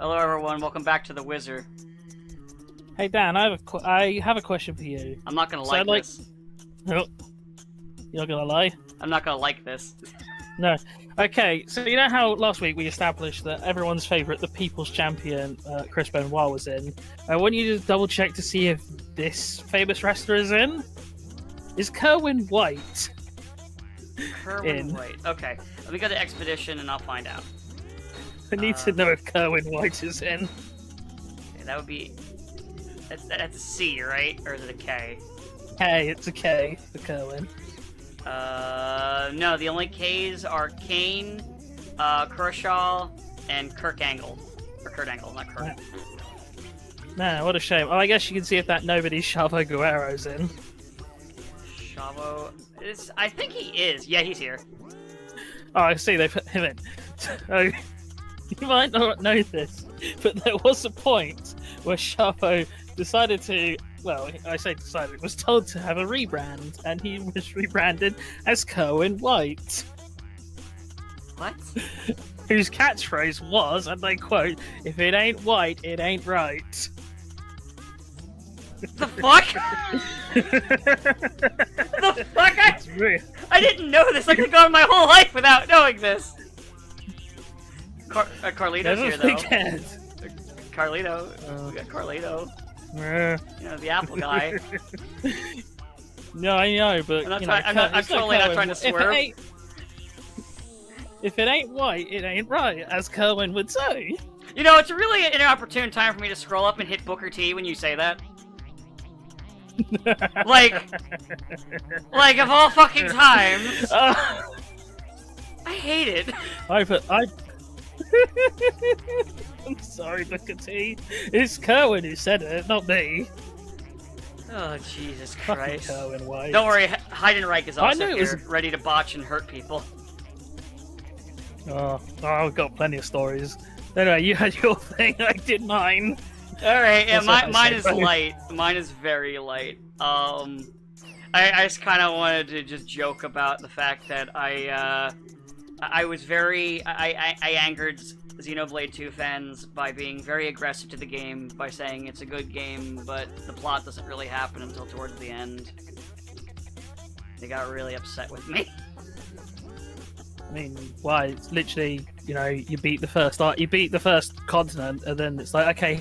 Hello, everyone. Welcome back to the Wizzer. Hey Dan, I have a question for you. I'm not gonna So this. Oh, you're not gonna lie? I'm not gonna like this. No. Okay, so you know how last week we established that everyone's favourite, the People's Champion, Chris Benoit, was in? I want you to double check to see if this famous wrestler is in. Is Kerwin White Kerwin White. Okay, let me go to Expedition and I'll find out. I need to know if Kerwin White is in. Okay, that would be... That's a C, right? Or is it a K? K, it's a K for Kerwin. No, the only K's are Kane, Kershaw, and Kirk Angle. Or Kurt Angle, not Kirk. Man, what a shame. Oh, I guess you can see if that nobody's Chavo Guerrero's in. Chavo... I think he is. Yeah, he's here. Oh, I see, they put him in. So, you might not know this, but there was a point where Chavo decided to, well, I say decided, was told to have a rebrand, and he was rebranded as Kerwin White. What? Whose catchphrase was, and I quote, "If it ain't white, it ain't right." The fuck? The fuck? I didn't know this. I could have gone my whole life without knowing this. Carlito's here, though. Carlito. We got Carlito. You know, the Apple guy. No, I know, but I'm totally not trying to swerve. If it ain't white, it ain't right, as Kerwin would say. You know, it's really an inopportune time for me to scroll up and hit Booker T when you say that. like of all fucking times. I hate it. I'm sorry, Booker T. It's Kerwin who said it, not me. Oh, Jesus Christ. Kerwin White. Don't worry, Heidenreich is also here, ready to botch and hurt people. Oh, I've got plenty of stories. Anyway, you had your thing, I did mine. Alright, yeah, mine is light. Mine is very light. I just kind of wanted to just joke about the fact that I angered Xenoblade 2 fans by being very aggressive to the game, by saying it's a good game, but the plot doesn't really happen until towards the end. They got really upset with me. I mean, why? It's literally, you know, you beat the first continent, and then it's like, okay,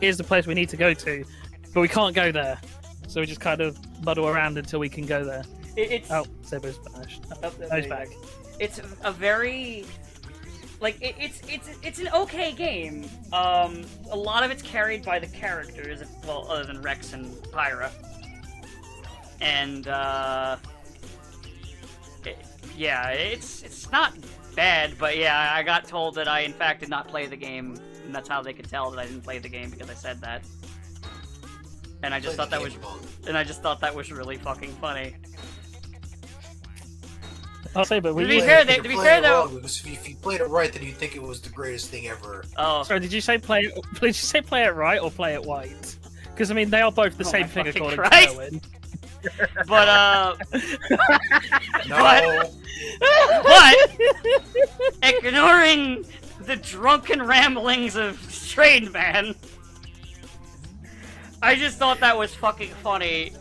here's the place we need to go to, but we can't go there, so we just kind of muddle around until we can go there. Saber's vanished. He's back. It's a very, like, it's an okay game. A lot of it's carried by the characters, well, other than Rex and Pyra. And, yeah, it's not bad, but yeah, I got told that I, in fact, did not play the game, and that's how they could tell that I didn't play the game, because I said that. And I just thought that was really fucking funny. I'll say, but to be fair though, because if you played it right, then you'd think it was the greatest thing ever. Oh, sorry, did you say play it right or play it white? Because I mean, they are both the same thing according to Kerwin. But No. but ignoring the drunken ramblings of Strayed Man, I just thought that was fucking funny.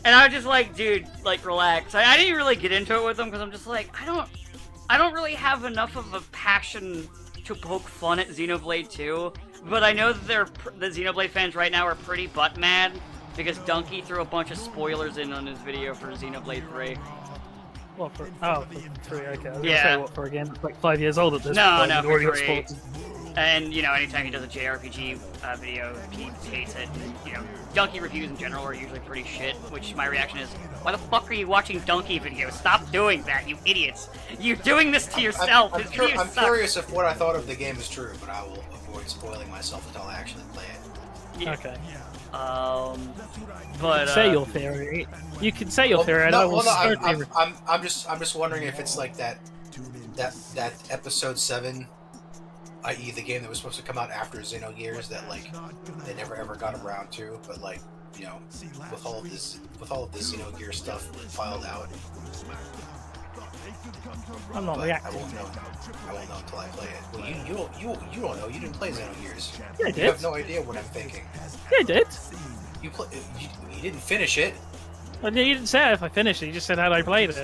And I was just like, dude, like, relax. I didn't really get into it with him because I'm just like, I don't really have enough of a passion to poke fun at Xenoblade 2. But I know that the Xenoblade fans right now are pretty butt mad because Donkey threw a bunch of spoilers in on his video for Xenoblade 3. What for? Oh, for 3, okay. I was yeah. gonna say what for again? It's like 5 years old at this point. No, for 3. And, you know, anytime he does a JRPG video, he hates it. And, you know, Donkey reviews in general are usually pretty shit, which my reaction is, why the fuck are you watching Donkey videos? Stop doing that, you idiots! You're doing this to yourself! I'm curious if what I thought of the game is true, but I will avoid spoiling myself until I actually play it. Yeah. Okay. But say your theory. You can say your theory, and I will certainly... I'm just wondering if it's like that episode 7, i.e. the game that was supposed to come out after Xenogears that like they never ever got around to, but like, you know, with all of this Xenogears stuff filed out, I'm not But I reacting. won't know. I won't know until I play it. Well, you don't know. You didn't play Xenogears. Yeah, I You did. have no idea what I'm thinking. Yeah, I did. You didn't finish it. Well, you didn't say if I finished it. You just said how I played it.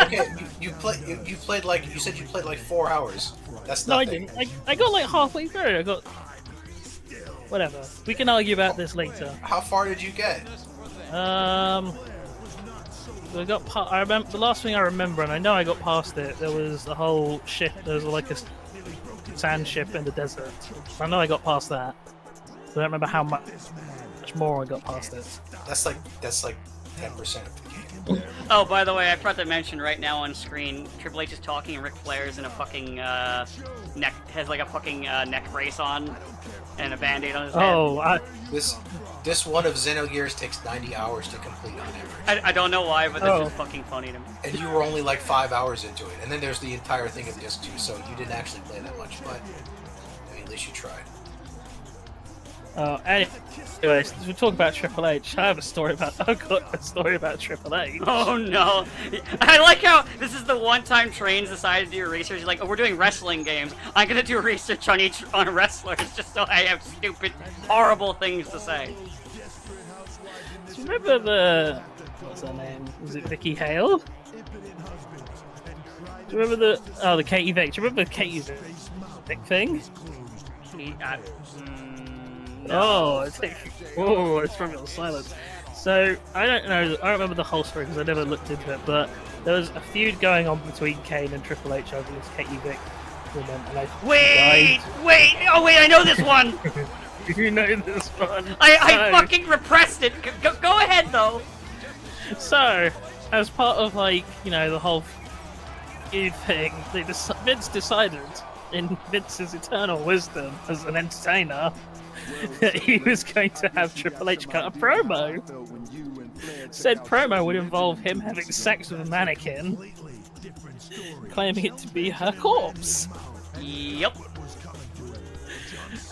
Okay, you played like you said you played like 4 hours. That's No, I nothing. didn't. I got like halfway through. I got whatever. We can argue about this later. How far did you get? We got. I remember the last thing I remember, and I know I got past it. There was the whole ship. There was like a sand ship in the desert. I know I got past that. But I don't remember how much more I got past it. That's like 10% of the game. Oh, by the way, I forgot to mention right now on screen, Triple H is talking and Ric Flair's in a fucking has like a fucking neck brace on and a band-aid on his head. Oh, This one of Xenogears takes 90 hours to complete on average. I don't know why, but that's Oh. just fucking funny to me. And you were only like 5 hours into it. And then there's the entire thing of disc 2, so you didn't actually play that much, but I mean, at least you tried. anyways, we talk about Triple H. I have a story about. I've got a story about Triple H. Oh no! I like how this is the one time Trains decided to do research. He's like, oh, we're doing wrestling games. I'm gonna do research on wrestlers just so I have stupid, horrible things to say. Do you remember the what's her name? Was it Vicky Hale? Do you remember the Katie Vick? Do you remember the Katie Vick thing? No. Oh, it's from your silence. So I don't know. I don't remember the whole story because I never looked into it. But there was a feud going on between Kane and Triple H over this Katie Vick woman. And Wait! Oh wait, I know this one. You know this one. I fucking repressed it. Go ahead though. So, as part of the whole feud thing, Vince decided, in Vince's eternal wisdom as an entertainer, that he was going to have Triple H cut a promo. Said promo would involve him having sex with a mannequin, claiming it to be her corpse. Yep.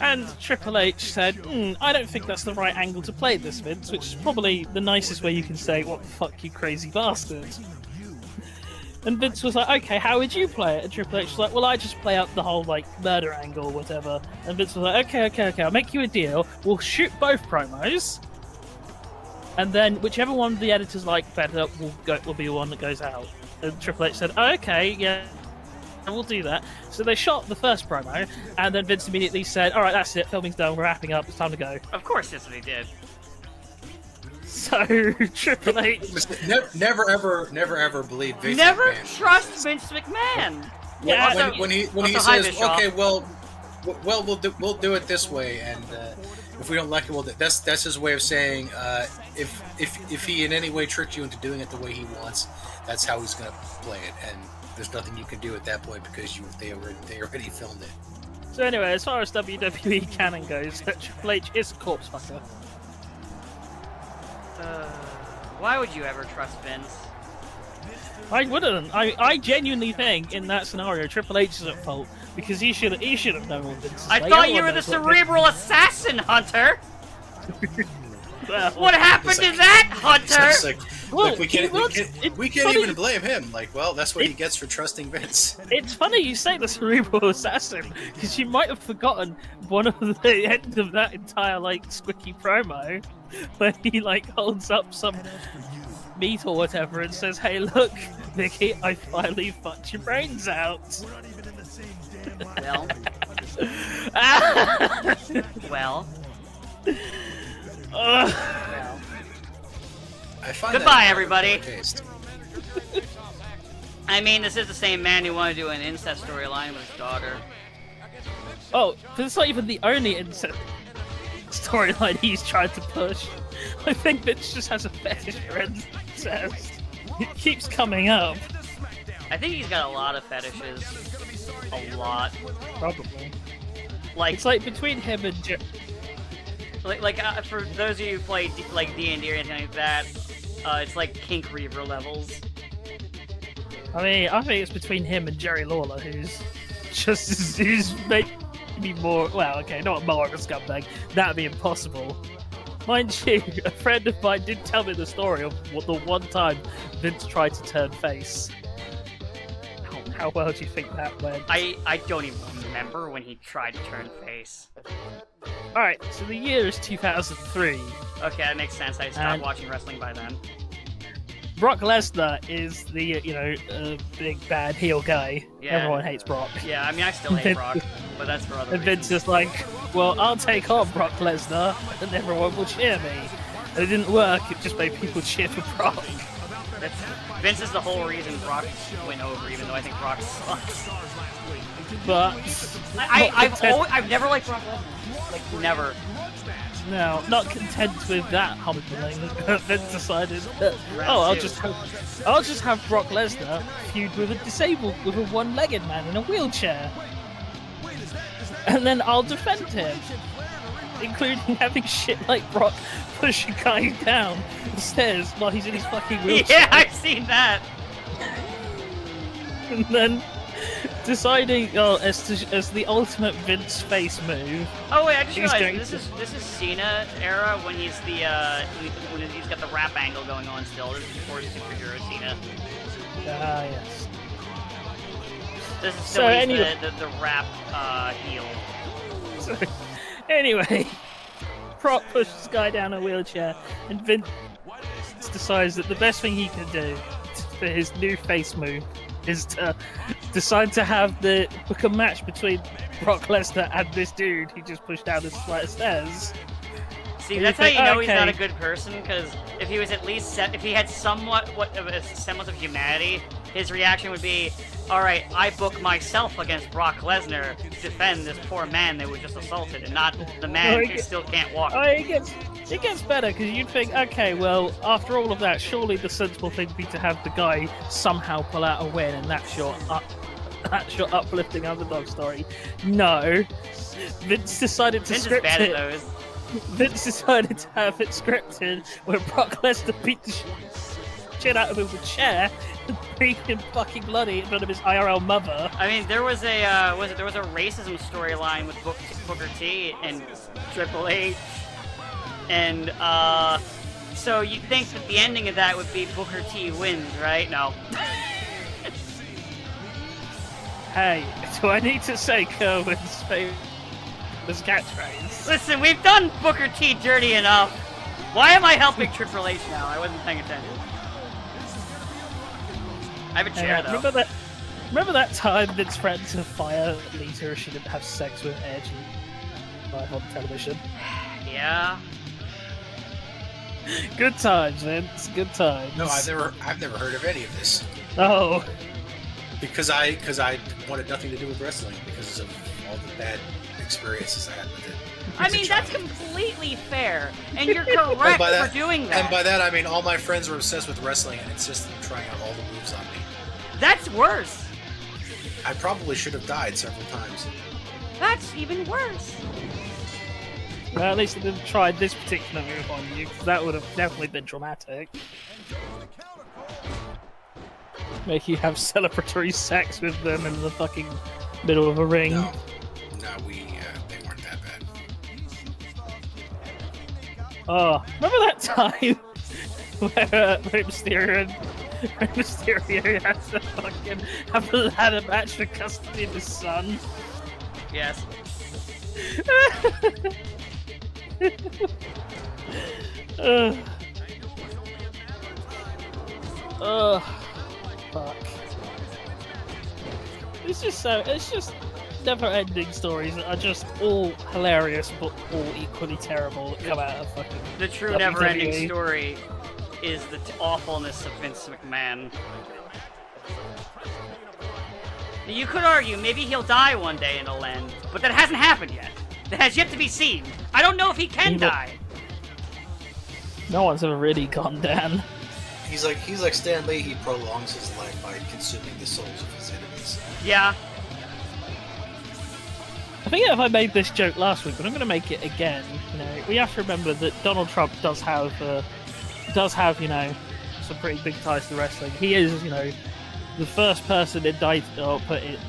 And Triple H said, I don't think that's the right angle to play this, Vince, which is probably the nicest way you can say, what the fuck, you crazy bastard. And Vince was like, okay, how would you play it? And Triple H was like, well, I just play out the whole, murder angle or whatever. And Vince was like, okay, I'll make you a deal. We'll shoot both promos. And then whichever one the editors like better will be the one that goes out. And Triple H said, oh, okay, yeah, we'll do that. So they shot the first promo, and then Vince immediately said, all right, that's it, filming's done, we're wrapping up, it's time to go. Of course, that's what he did. So Triple H Never ever believe Vince Never McMahon. trust Vince McMahon. Yeah, when he also, says, hi, Bischoff. okay, well, we'll do it this way, and if we don't like it, that's his way of saying if he in any way tricked you into doing it the way he wants, that's how he's gonna play it, and there's nothing you can do at that point because they already filmed it. So anyway, as far as WWE canon goes, Triple H is a corpse fucker. Why would you ever trust Vince? I wouldn't. I genuinely think in that scenario Triple H is at fault because he should have known what Vince. I thought you were the cerebral assassin, Hunter. What happened to that, Hunter? It's like, Well, look, we can't even blame him. Like, well, that's what he gets for trusting Vince. It's funny you say the cerebral assassin because you might have forgotten one of the end of that entire squicky promo where he holds up some meat or whatever and says, "Hey, look, Vicky, I finally fucked your brains out." Well. Well. I find Goodbye, that everybody. taste. I mean, this is the same man who wanted to do an incest storyline with his daughter. Oh, but it's not even the only storyline he's tried to push. I think Vince just has a fetish for incest. It keeps coming up. I think he's got a lot of fetishes. A lot. Probably. Like, It's between him and for those of you who play D&D or anything like that, it's like Kink Reaver levels. I mean, I think it's between him and Jerry Lawler, who's maybe more. Well, okay, not more of a scumbag. That'd be impossible. Mind you, a friend of mine did tell me the story of the one time Vince tried to turn face. How well do you think that went? I don't even remember when he tried to turn face. Alright, so the year is 2003. Okay, that makes sense. I stopped watching wrestling by then. Brock Lesnar is the, big bad heel guy. Yeah. Everyone hates Brock. Yeah, I mean, I still hate Brock, but that's for other And Vince reasons. is like, well, I'll take on Brock Lesnar, and everyone will cheer me. And it didn't work, it just made people cheer for Brock. Vince is the whole reason Brock went over, even though I think Brock sucks. But I've never liked Brock Lesnar. Like, never. no, not content with that humbling, Vince decided that, I'll just have Brock Lesnar feud with a one-legged man in a wheelchair. And then I'll defend him. Including having shit like Brock push a guy down the stairs while he's in his fucking wheelchair. Yeah, I've seen that. And then deciding, as the ultimate Vince face move. Oh wait, I just He's realized this is Cena era when he's when he's got the rap angle going on still. This is before superhero Cena. Ah, yes. This is So still anyway- the rap heel. So, anyway, Brock pushes this guy down a wheelchair, and Vince decides that the best thing he can do for his new face move is to decide to have book a match between Brock Lesnar and this dude he just pushed down this flight of stairs. See, And that's you how think, you know he's not a okay. good person, because if he was at least if he had somewhat of a semblance of humanity, his reaction would be, alright, I book myself against Brock Lesnar to defend this poor man that was just assaulted, and not the man who still can't walk. It gets better, because you'd think, okay, well, after all of that, surely the sensible thing would be to have the guy somehow pull out a win, and that's your uplifting underdog story. No. Vince decided to Vince is script bad it. at those. Vince decided to have it scripted where Brock Lesnar beat the shit out of him with a chair and made him fucking bloody in front of his IRL mother. I mean, there was a racism storyline with Booker T and Triple H, and so you'd think that the ending of that would be Booker T wins, right? No. Hey, do I need to say Kerwin's famous catchphrase? Listen, we've done Booker T dirty enough. Why am I helping Triple H now? I wasn't paying attention. I have a chair, though. Remember that time Vince threatened to fire Lita if she didn't have sex with Edge live on television? Yeah. Good times, Vince. Good times. No, I've never heard of any of this. Oh. Because I wanted nothing to do with wrestling because of all the bad experiences I had with it. I mean, that's completely fair, and you're correct for doing that. And by that, I mean all my friends were obsessed with wrestling and insisted on trying out all the moves on me. That's worse. I probably should have died several times. That's even worse. Well, at least they didn't try this particular move on you, because that would have definitely been traumatic. Make you have celebratory sex with them in the fucking middle of a ring. No, they weren't that bad. Oh, remember that time where Rey Mysterio had to fucking have a ladder match for custody of his son? Yes. Fuck. It's just never-ending stories that are just all hilarious but all equally terrible that come out of fucking The true WWE. never-ending story is the awfulness of Vince McMahon. You could argue maybe he'll die one day and it'll end, but that hasn't happened yet. That has yet to be seen. I don't know if he can die. No one's ever really gone down. He's like Stan Lee. He prolongs his life by consuming the souls of his enemies. Yeah. I think if I made this joke last week, but I'm going to make it again. You know, we have to remember that Donald Trump does have, some pretty big ties to wrestling. He is, the first person indicted or put it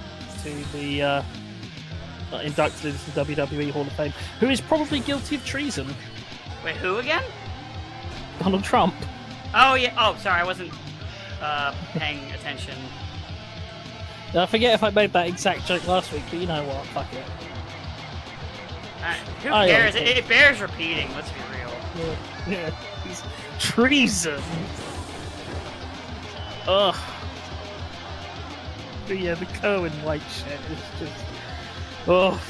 to the inducted into the WWE Hall of Fame, who is probably guilty of treason. Wait, who again? Donald Trump. Oh, yeah. Oh, sorry, I wasn't paying attention. I forget if I made that exact joke last week, but you know what? Fuck it. Who cares? It bears repeating. Let's be real. Yeah. It's treason. Ugh. But yeah, the Cohen White shit is just. Oh,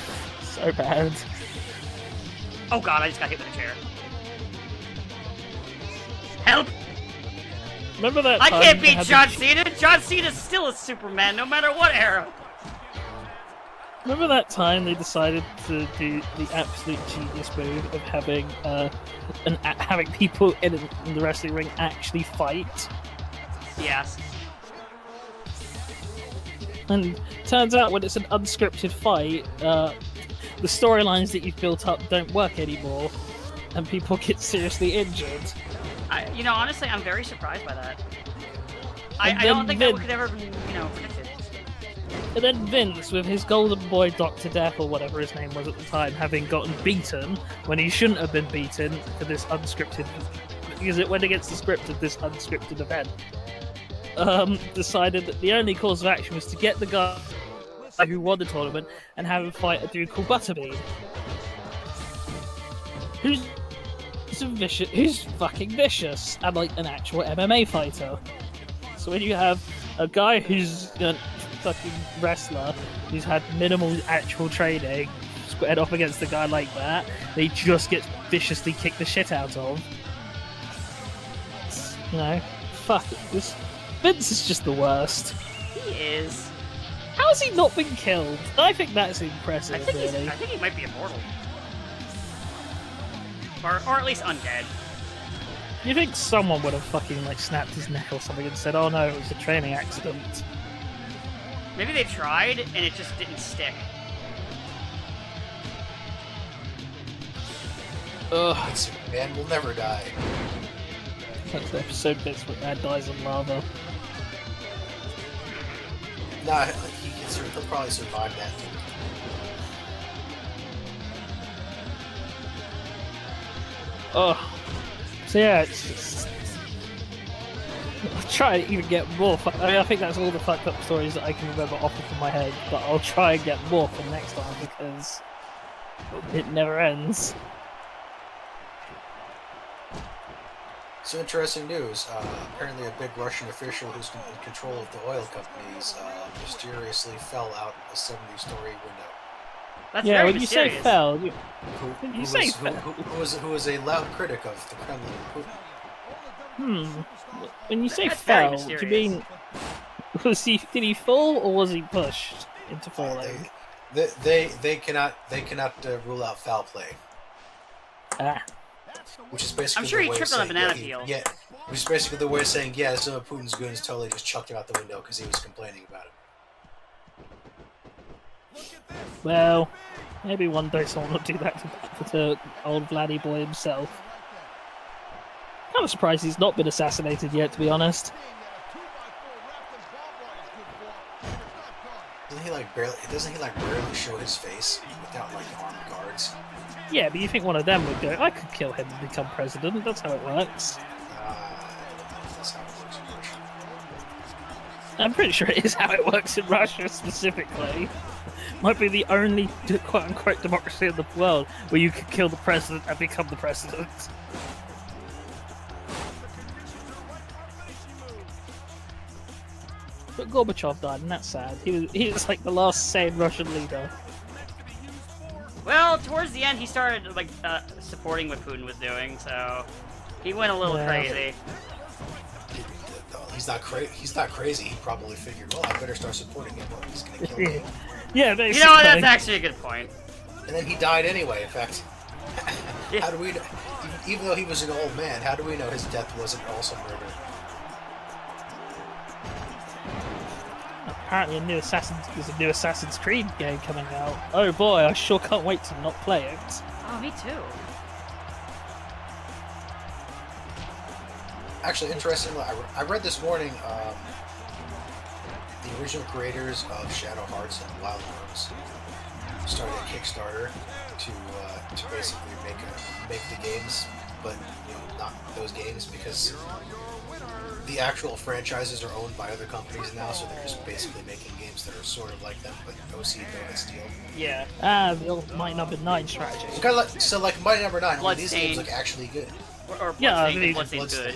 so bad. Oh god, I just got hit with a chair. Help! Remember that? I time can't they beat had John the- Cena! John Cena's still a Superman, no matter what era! Remember that time they decided to do the absolute genius move of having having people in the wrestling ring actually fight? Yes. And turns out when it's an unscripted fight, the storylines that you've built up don't work anymore, and people get seriously injured. Honestly, I'm very surprised by that. I And don't think then that could ever be, predicted. And then Vince, with his golden boy Dr. Death, or whatever his name was at the time, having gotten beaten when he shouldn't have been beaten for this unscripted, because it went against the script of this unscripted event, decided that the only course of action was to get the guy who won the tournament and have him fight a dude called Butterbean, who's fucking vicious and like an actual MMA fighter. So when you have a guy who's a fucking wrestler who's had minimal actual training squared off against a guy like that, they just get viciously kicked the shit out of. Fuck it. Vince is just the worst. He is. How has he not been killed? I think that's impressive, I think really. I think he might be immortal. Or at least undead. You think someone would have fucking snapped his neck or something and said, "Oh no, it was a training accident." Maybe they tried and it just didn't stick. Ugh. Man will never die. That's the episode bits where man dies in lava. Nah, he'll probably survive that. Oh, so yeah, it's just... I'll try to even get more. I think that's all the fucked up stories that I can remember off the top of my head. But I'll try and get more for next time because it never ends. So interesting news. Apparently, a big Russian official who's in control of the oil companies mysteriously fell out a 70-story window. That's yeah, very when mysterious. you say fell, Who was a loud critic of the Kremlin and Putin. When you say That's very fell, do you mean did he fall or was he pushed into falling? They cannot rule out foul play. Ah. Which is basically I'm sure the he way tripped of on a saying, banana yeah, peel. Yeah, which is basically the way of saying, yeah, some of Putin's goons totally just chucked him out the window because he was complaining about it. Well, maybe one day someone will do that to old Vladdy boy himself. Kind of surprised he's not been assassinated yet, to be honest. Doesn't he barely show his face without armed guards? Yeah, but you think one of them would go, I could kill him and become president. That's how it works. That's how it works in Russia. I'm pretty sure it is how it works in Russia specifically. Might be the only quote-unquote democracy in the world where you could kill the president and become the president. But Gorbachev died, and that's sad. He was like the last sane Russian leader. Well, towards the end, he started supporting what Putin was doing, so he went a little crazy. He's not crazy. He probably figured, well, I better start supporting him. Or he's gonna kill me. Yeah, basically. You know what? That's actually a good point. And then he died anyway. In fact, Yeah. how do we? Even though he was an old man, how do we know his death wasn't also murder? Apparently, there's a new Assassin's Creed game coming out. Oh boy, I sure can't wait to not play it. Oh, me too. Actually, interestingly, I read this morning the original creators of Shadow Hearts and Wild Arms started a Kickstarter to basically make the games, but not those games because the actual franchises are owned by other companies now, so they're just basically making games that are sort of like them, but OC Donut Steel. Yeah. The old Might Number 9 strategy. It's kind of like Mighty Number 9. Only these games Bloodstained. look actually good. Or Yeah, Bloodstained, I mean- Bloodstained's good.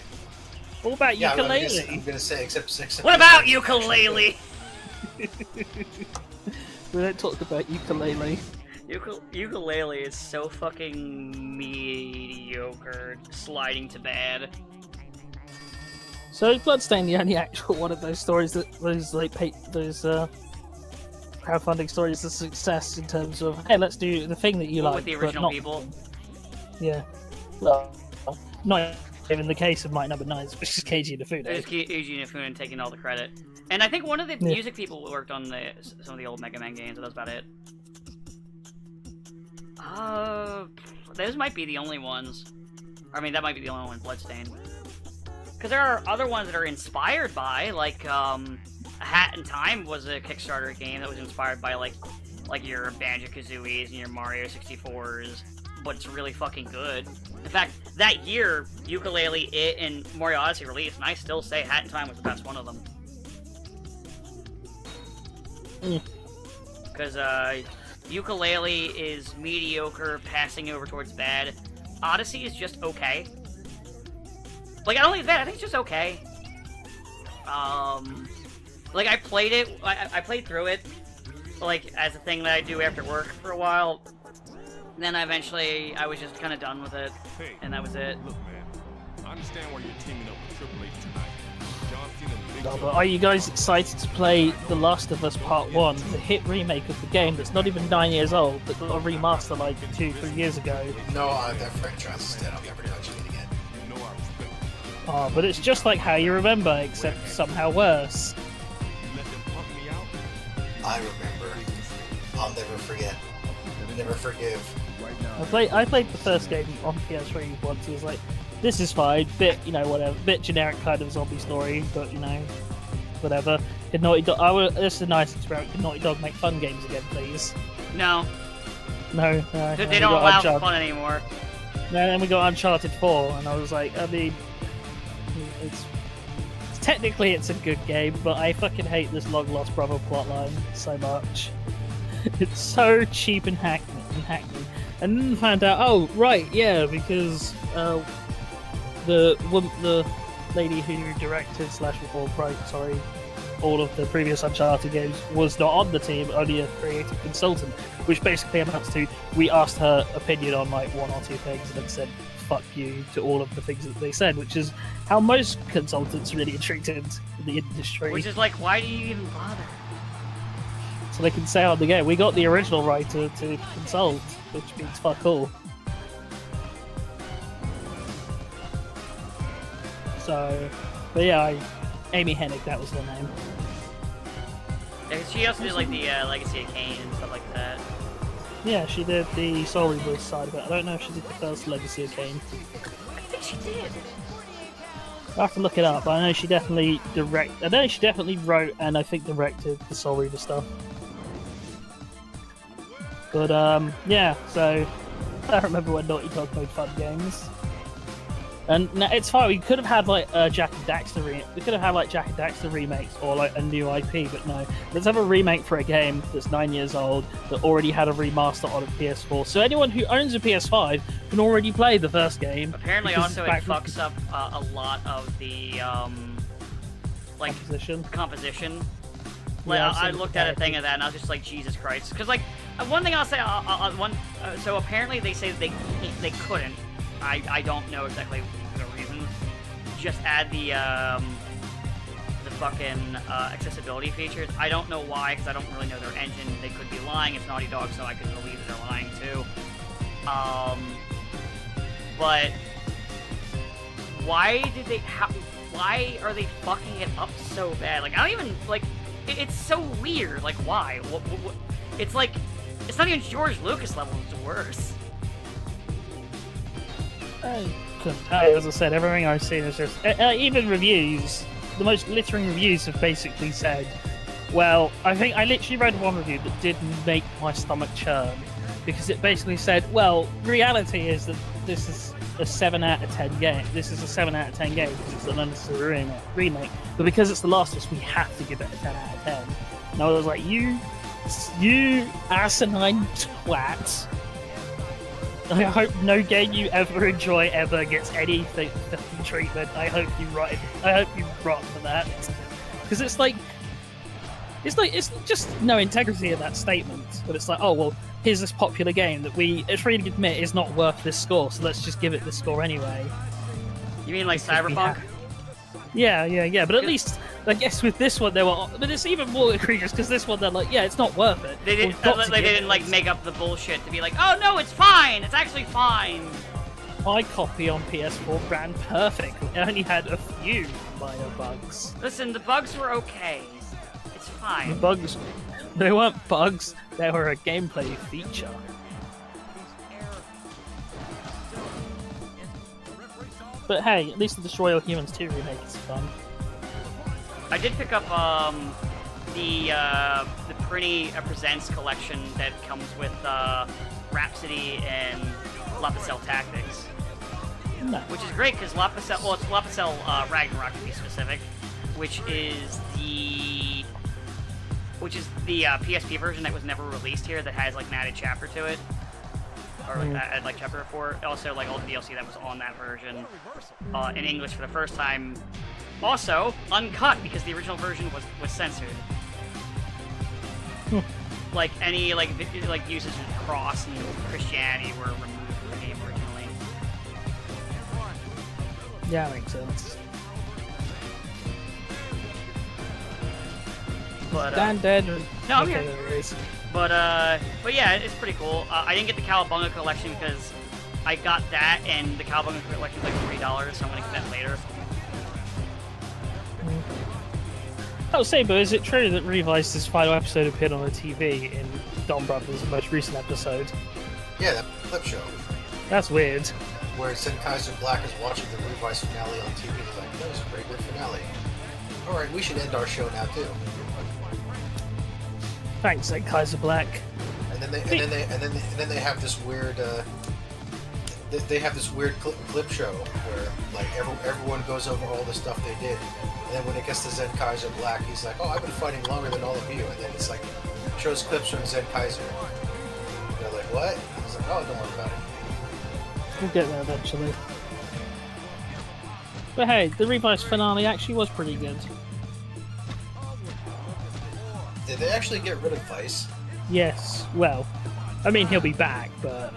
What about Yeah, ukulele? I'm gonna say except What about ukulele? We don't talk about ukulele. Ukulele is so fucking mediocre, sliding to bad. So is Bloodstained the only actual one of those stories that those crowdfunding stories a success in terms of, hey, let's do the thing that you like, With the but original not- people. Yeah. Well, not even the case of Might Number 9, which is Keiji Inafune. There's Eiji Inafune taking all the credit. And I think one of the Yeah. music people worked on some of the old Mega Man games, but that's about it. Those might be the only ones. I mean, that might be the only one, Bloodstained. Because there are other ones that are inspired by, like, A Hat in Time was a Kickstarter game that was inspired by, like your Banjo-Kazooies and your Mario 64s, but it's really fucking good. In fact, that year, Ukulele, It, and Mario Odyssey released, and I still say Hat in Time was the best one of them. Because, Ukulele is mediocre, passing over towards bad. Odyssey is just okay. Like, I don't think it's bad, I think it's just okay. Like, I played it, I played through it, like, as a thing that I do after work for a while. Then I was just kind of done with it, Hey, and that was it. look, man. I understand why you're teaming up with Triple H tonight. John Cena and Big No, Show. but are you guys excited to play The Last of Us Part 1, the hit remake of the game that's not even 9 years old, but got a remaster like 2-3 years ago? No, that franchise is dead. I'm never touching it again. You know I respect you. Oh, but it's just like How You Remember, except somehow worse. You let them pump me out. I remember. I'll never forget. Never forgive. Right now. I played the first game on PS3 once. It was like, this is fine, bit, whatever, bit generic kind of zombie story, but whatever. Could Naughty Dog, this is a nice experiment. Could Naughty Dog make fun games again, please? No, No, they don't allow for fun anymore. Then we got Uncharted 4, and I was like, I mean, it's technically it's a good game, but I fucking hate this long lost brother plotline so much. It's so cheap and hackneyed. And then found out, oh right, yeah, because the lady who directed all of the previous Uncharted games was not on the team, only a creative consultant, which basically amounts to we asked her opinion on like one or two things and then said fuck you to all of the things that they said, which is how most consultants really are treated in the industry. Which is like, why do you even bother? So they can say on the game, we got the original writer to consult, which means fuck all. So, but yeah, Amy Hennig, that was her name. Yeah, 'cause she also did like the Legacy of Kain and stuff like that. Yeah, she did the Soul Reaver side of it. I don't know if she did the first Legacy of Kain. I think she did. I have to look it up, but I know she definitely wrote and I think directed the Soul Reaver stuff. But yeah, so I remember when Naughty Dog made fun games. And now, it's fine. We could have had like Jack and Daxter remakes or like a new IP, but no. Let's have a remake for a game that's 9 years old that already had a remaster on a PS4. So anyone who owns a PS5 can already play the first game. Apparently, because also it's it back- fucks up a lot of the like composition. Like, Yeah, I've I seen looked at a it. thing of that and I was just like, Jesus Christ. Because, like, one thing I'll say, so apparently they say they couldn't. I don't know exactly the reasons. Just add the fucking accessibility features. I don't know why, because I don't really know their engine. They could be lying. It's Naughty Dog, so I could believe that they're lying too. But why are they fucking it up so bad? Like, I don't even, like, it's so weird. Like, why? What, it's like, it's not even George Lucas level, it's worse. I couldn't tell you. As I said, everything I've seen is just... even reviews, the most glittering reviews have basically said, well, I think I literally read one review that did make my stomach churn, because it basically said, well, reality is that this is a 7 out of 10 game. This is a 7 out of 10 game because it's an unnecessary remake. But because it's The Last of Us, we have to give it a 10 out of 10. And I was like, you asinine twat. I hope no game you ever enjoy ever gets anything treatment. I hope you rot for that. Because it's just no integrity in that statement. But it's like, oh well, here's this popular game that we freely admit is not worth this score, so let's just give it this score anyway. You mean like Cyberpunk? Yeah. But at least, I guess with this one, but it's even more egregious because this one they're like, yeah, it's not worth it. They didn't like make up the bullshit to be like, oh no, it's fine. It's actually fine. My copy on PS4 ran perfect. It only had a few minor bugs. Listen, the bugs were okay. It's fine. The bugs, they weren't bugs. They were a gameplay feature. But hey, at least the Destroy All Humans 2 remake is fun. I did pick up the Prinny Presents collection that comes with Rhapsody and Lapicel Tactics. No. Which is great because Lapicel, well, it's Lapicel Ragnarok to be specific, which is the PSP version that was never released here that has like an added chapter to it. Or added like chapter 4. Also like all the DLC that was on that version in English for the first time. Also uncut because the original version was censored. Like any uses of cross and Christianity were removed from the game originally. Yeah, that makes sense. But Dan dead. No, I'm here. But yeah, it's pretty cool. I didn't get the Cowabunga collection because I got that and the Cowabunga collection was like $3, so I'm gonna get that later. I was saying, but is it true that Revice's final episode appeared on the TV in Don Brothers' most recent episode? Yeah, that clip show. That's weird. Where Kaiser Black is watching the Revice finale on TV. He's like, that was a pretty good finale. Alright, we should end our show now too. Thanks, Kaiser Black. And then they have this weird they have this weird clip show where like everyone goes over all the stuff they did, and then when it gets to Zen Kaiser Black, he's like, "Oh, I've been fighting longer than all of you," and then it's like shows clips from Zen Kaiser. And they're like, "What?" He's like, "Oh, don't worry about it." We'll get there eventually. But hey, the Revice finale actually was pretty good. Did they actually get rid of Vice? Yes. Well, I mean, he'll be back, but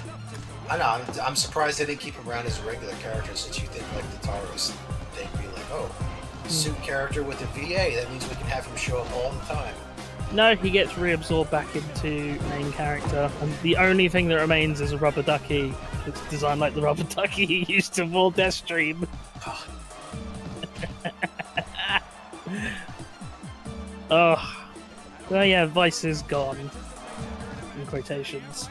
I know. I'm surprised they didn't keep him around as a regular character, since you think like the Taros, they'd be like, "Oh, suit character with a VA. That means we can have him show up all the time." no, he gets reabsorbed back into main character, and the only thing that remains is a rubber ducky that's designed like the rubber ducky he used to War Deathstream. Oh. Oh yeah, Vice is gone. In quotations.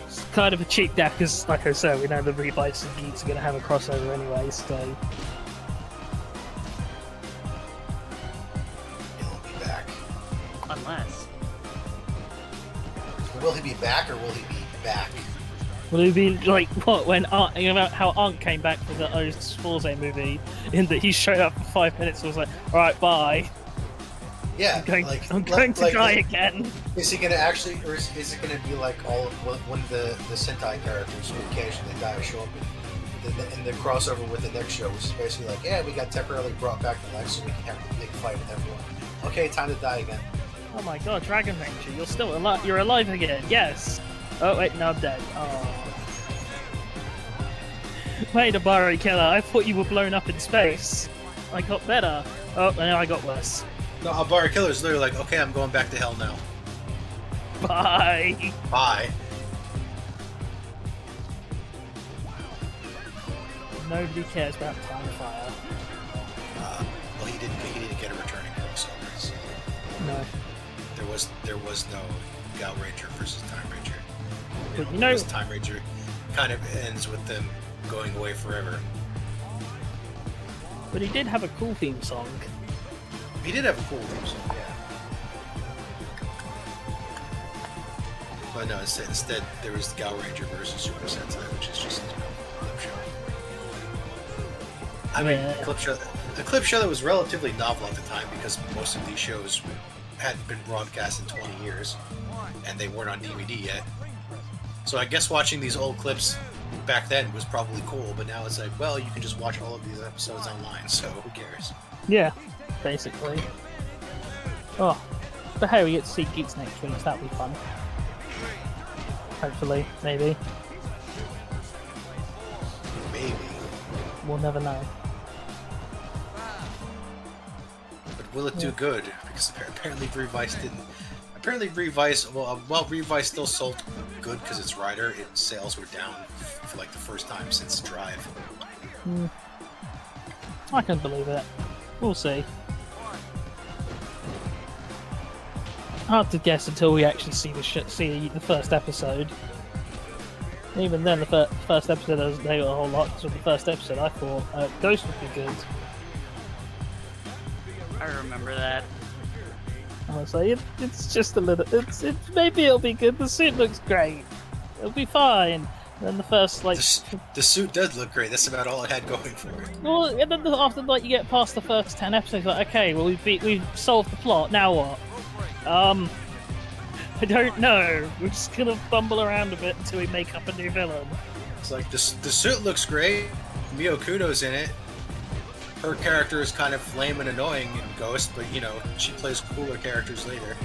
It's kind of a cheap deck, because, like I said, we know the Revice and Geeks are going to have a crossover anyway, so... He'll be back. Unless. Will he be back, or will he be back? Will it be like what when about how Aunt came back for the Forze movie, in that he showed up for 5 minutes and was like, "Alright, bye. Yeah, I'm going to die again." Is he gonna actually, or is it gonna be like all of one of the Sentai characters who occasionally die or show up in the crossover with the next show, which is basically like, yeah, we got temporarily brought back to life so we can have the big fight with everyone. Okay, time to die again. Oh my god, Dragon Ranger, you're still alive. You're alive again. Yes. Oh wait, no, I'm dead. Oh. Wait, Abari Killer, I thought you were blown up in space. I got better. Oh, and I got worse. No, Abari Killer's literally like, okay, I'm going back to hell now. Bye. Bye. Nobody cares about Time Fire. Well, he didn't get a returning crossover. So No. there was no Gal Ranger versus Time Ranger. But you know, Time Ranger kind of ends with them going away forever. but he did have a cool theme song. He did have a cool theme song, But no, instead there was Gal Ranger versus Super Sentai, which is just a clip show. I mean, Yeah. a clip show that was relatively novel at the time because most of these shows hadn't been broadcast in 20 years, and they weren't on DVD yet. So I guess watching these old clips back then was probably cool, but now it's like, well, you can just watch all of these episodes online, so who cares? Yeah, basically. Oh, but hey, we get to see Geeks next week, so that'll be fun. Hopefully, maybe. Maybe. We'll never know. But will it do good? Because apparently Revice didn't. Apparently Revice, well, Revice still sold good because its Rider, its sales were down for like the first time since Drive. I can believe it. We'll see. Hard to guess until we actually see the first episode. Even then, the first episode doesn't take a whole lot. Because with the first episode, I thought Ghost would be good. I remember that. I was like, it's just a little. Maybe it'll be good. The suit looks great. It'll be fine. Then the first the suit does look great. That's about all it had going for it. well, and then after you get past the first 10 episodes, like okay, well we've solved the plot. Now what? I don't know. We're just gonna bumble around a bit until we make up a new villain. It's like the suit looks great. Mio Kudo's in it. Her character is kind of lame and annoying in Ghost, but you know she plays cooler characters later.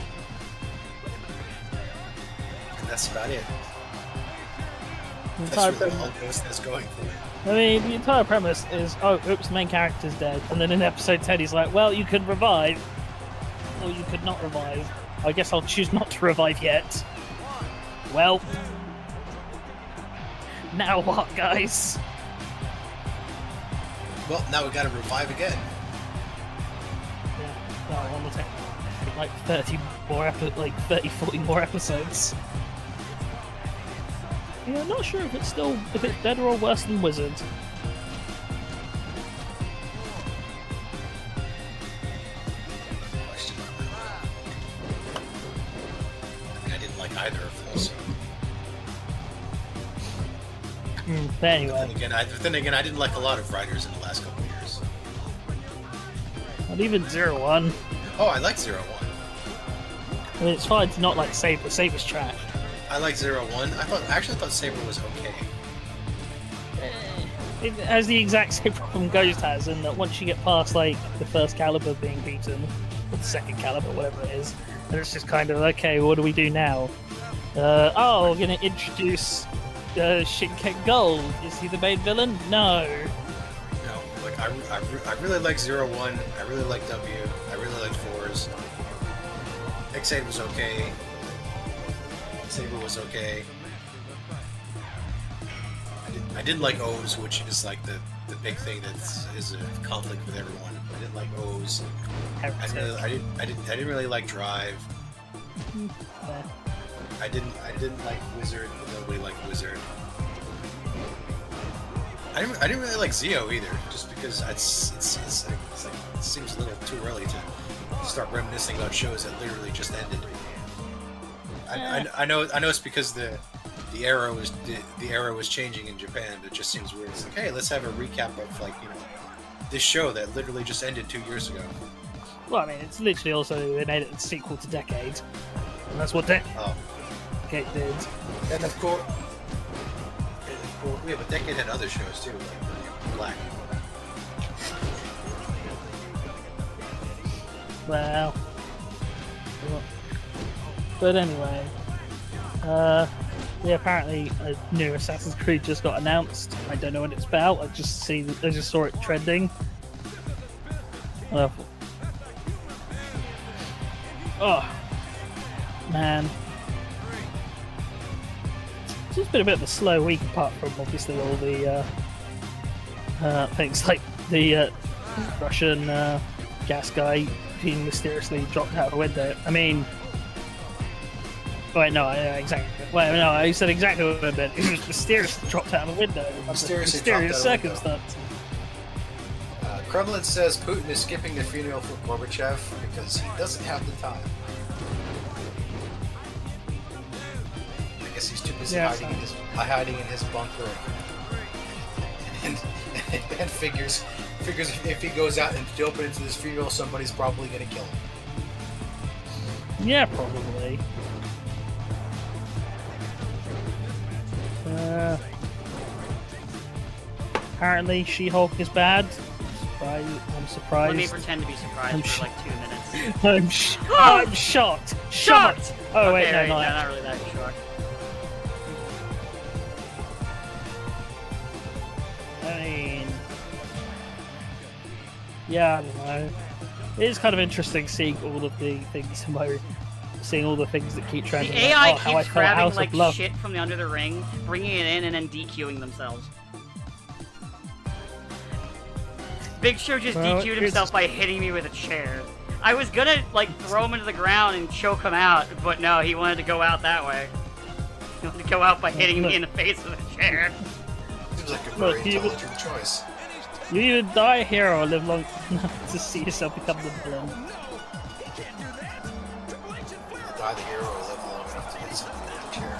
And that's about it. That's really all Ghost has going for it. I mean, the entire premise is, oh, oops, main character's dead, and then in episode 10 he's like, well, you could revive, or you could not revive. I guess I'll choose not to revive yet. Well, now what, guys? Well, now we gotta revive again. Yeah, well, one will take like 30 more, 40 more episodes. Yeah, I'm not sure if it's better or worse than Wizard. Question. I mean, I didn't like either of those. But anyway, Then again, I didn't like a lot of writers in the last couple of years. not even Zero One. Oh, I like Zero One. I mean, it's fine to not like Saber. Saber's trash. I like Zero One. I thought Saber was okay. It has the exact same problem Ghost has, in that once you get past like the first caliber being beaten, or the second caliber, whatever it is, and it's just kind of okay. What do we do now? We're gonna introduce Shinken Gold. Is he the main villain? No. No, like I really like Zero One. I really like W. I really like Fours. X8 was okay. Saber was okay. I didn't like O's, which is like the big thing that is a conflict with everyone. I didn't like O's. I didn't really like Drive. I didn't like Wizard, but nobody liked Wizard. I didn't really like Zeo either, just because it seems a little too early to start reminiscing about shows that literally just ended. I know it's because the era was changing in Japan, but it just seems weird. It's like, hey, let's have a recap of this show that literally just ended 2 years ago. Well, I mean, it's literally also an edited sequel to Decade, and that's what Decade did. And of course, yeah, but Decade had other shows too, like Black. Well, but anyway, yeah, apparently a new Assassin's Creed just got announced. I don't know what it's about. I just saw it trending. Oh man, it's just been a bit of a slow week, apart from obviously all the things like the Russian gas guy being mysteriously dropped out of a window. I mean, wait, no, exactly. Wait, no, I said exactly what I meant. He was mysteriously dropped out of a window. Mysterious circumstance. Kremlin says Putin is skipping the funeral for Gorbachev because he doesn't have the time. guess he's too busy Yeah, hiding in his bunker, and figures if he goes out into the open into this funeral, somebody's probably gonna kill him. Yeah, probably. Apparently, She-Hulk is bad. I'm surprised. Let me pretend to be surprised for like 2 minutes. I'm shocked. Shocked! Oh Okay, wait, no, right, not. not really that shocked. I mean, yeah, I don't know. It is kind of interesting seeing all of the things seeing all the things that keep The trending. AI like, how I keeps felt grabbing House like of Love. shit from the under the ring, bringing it in, and then DQing themselves. Big Show just Well, DQ'd himself by hitting me with a chair. I was gonna like throw him into the ground and choke him out, but no, he wanted to go out that way. He wanted to go out by hitting me in the face with a chair. Seems like a very Look, you- intelligent choice. You either die a hero or live long enough to see yourself become the villain. Die the hero or live long enough to get something in the chair.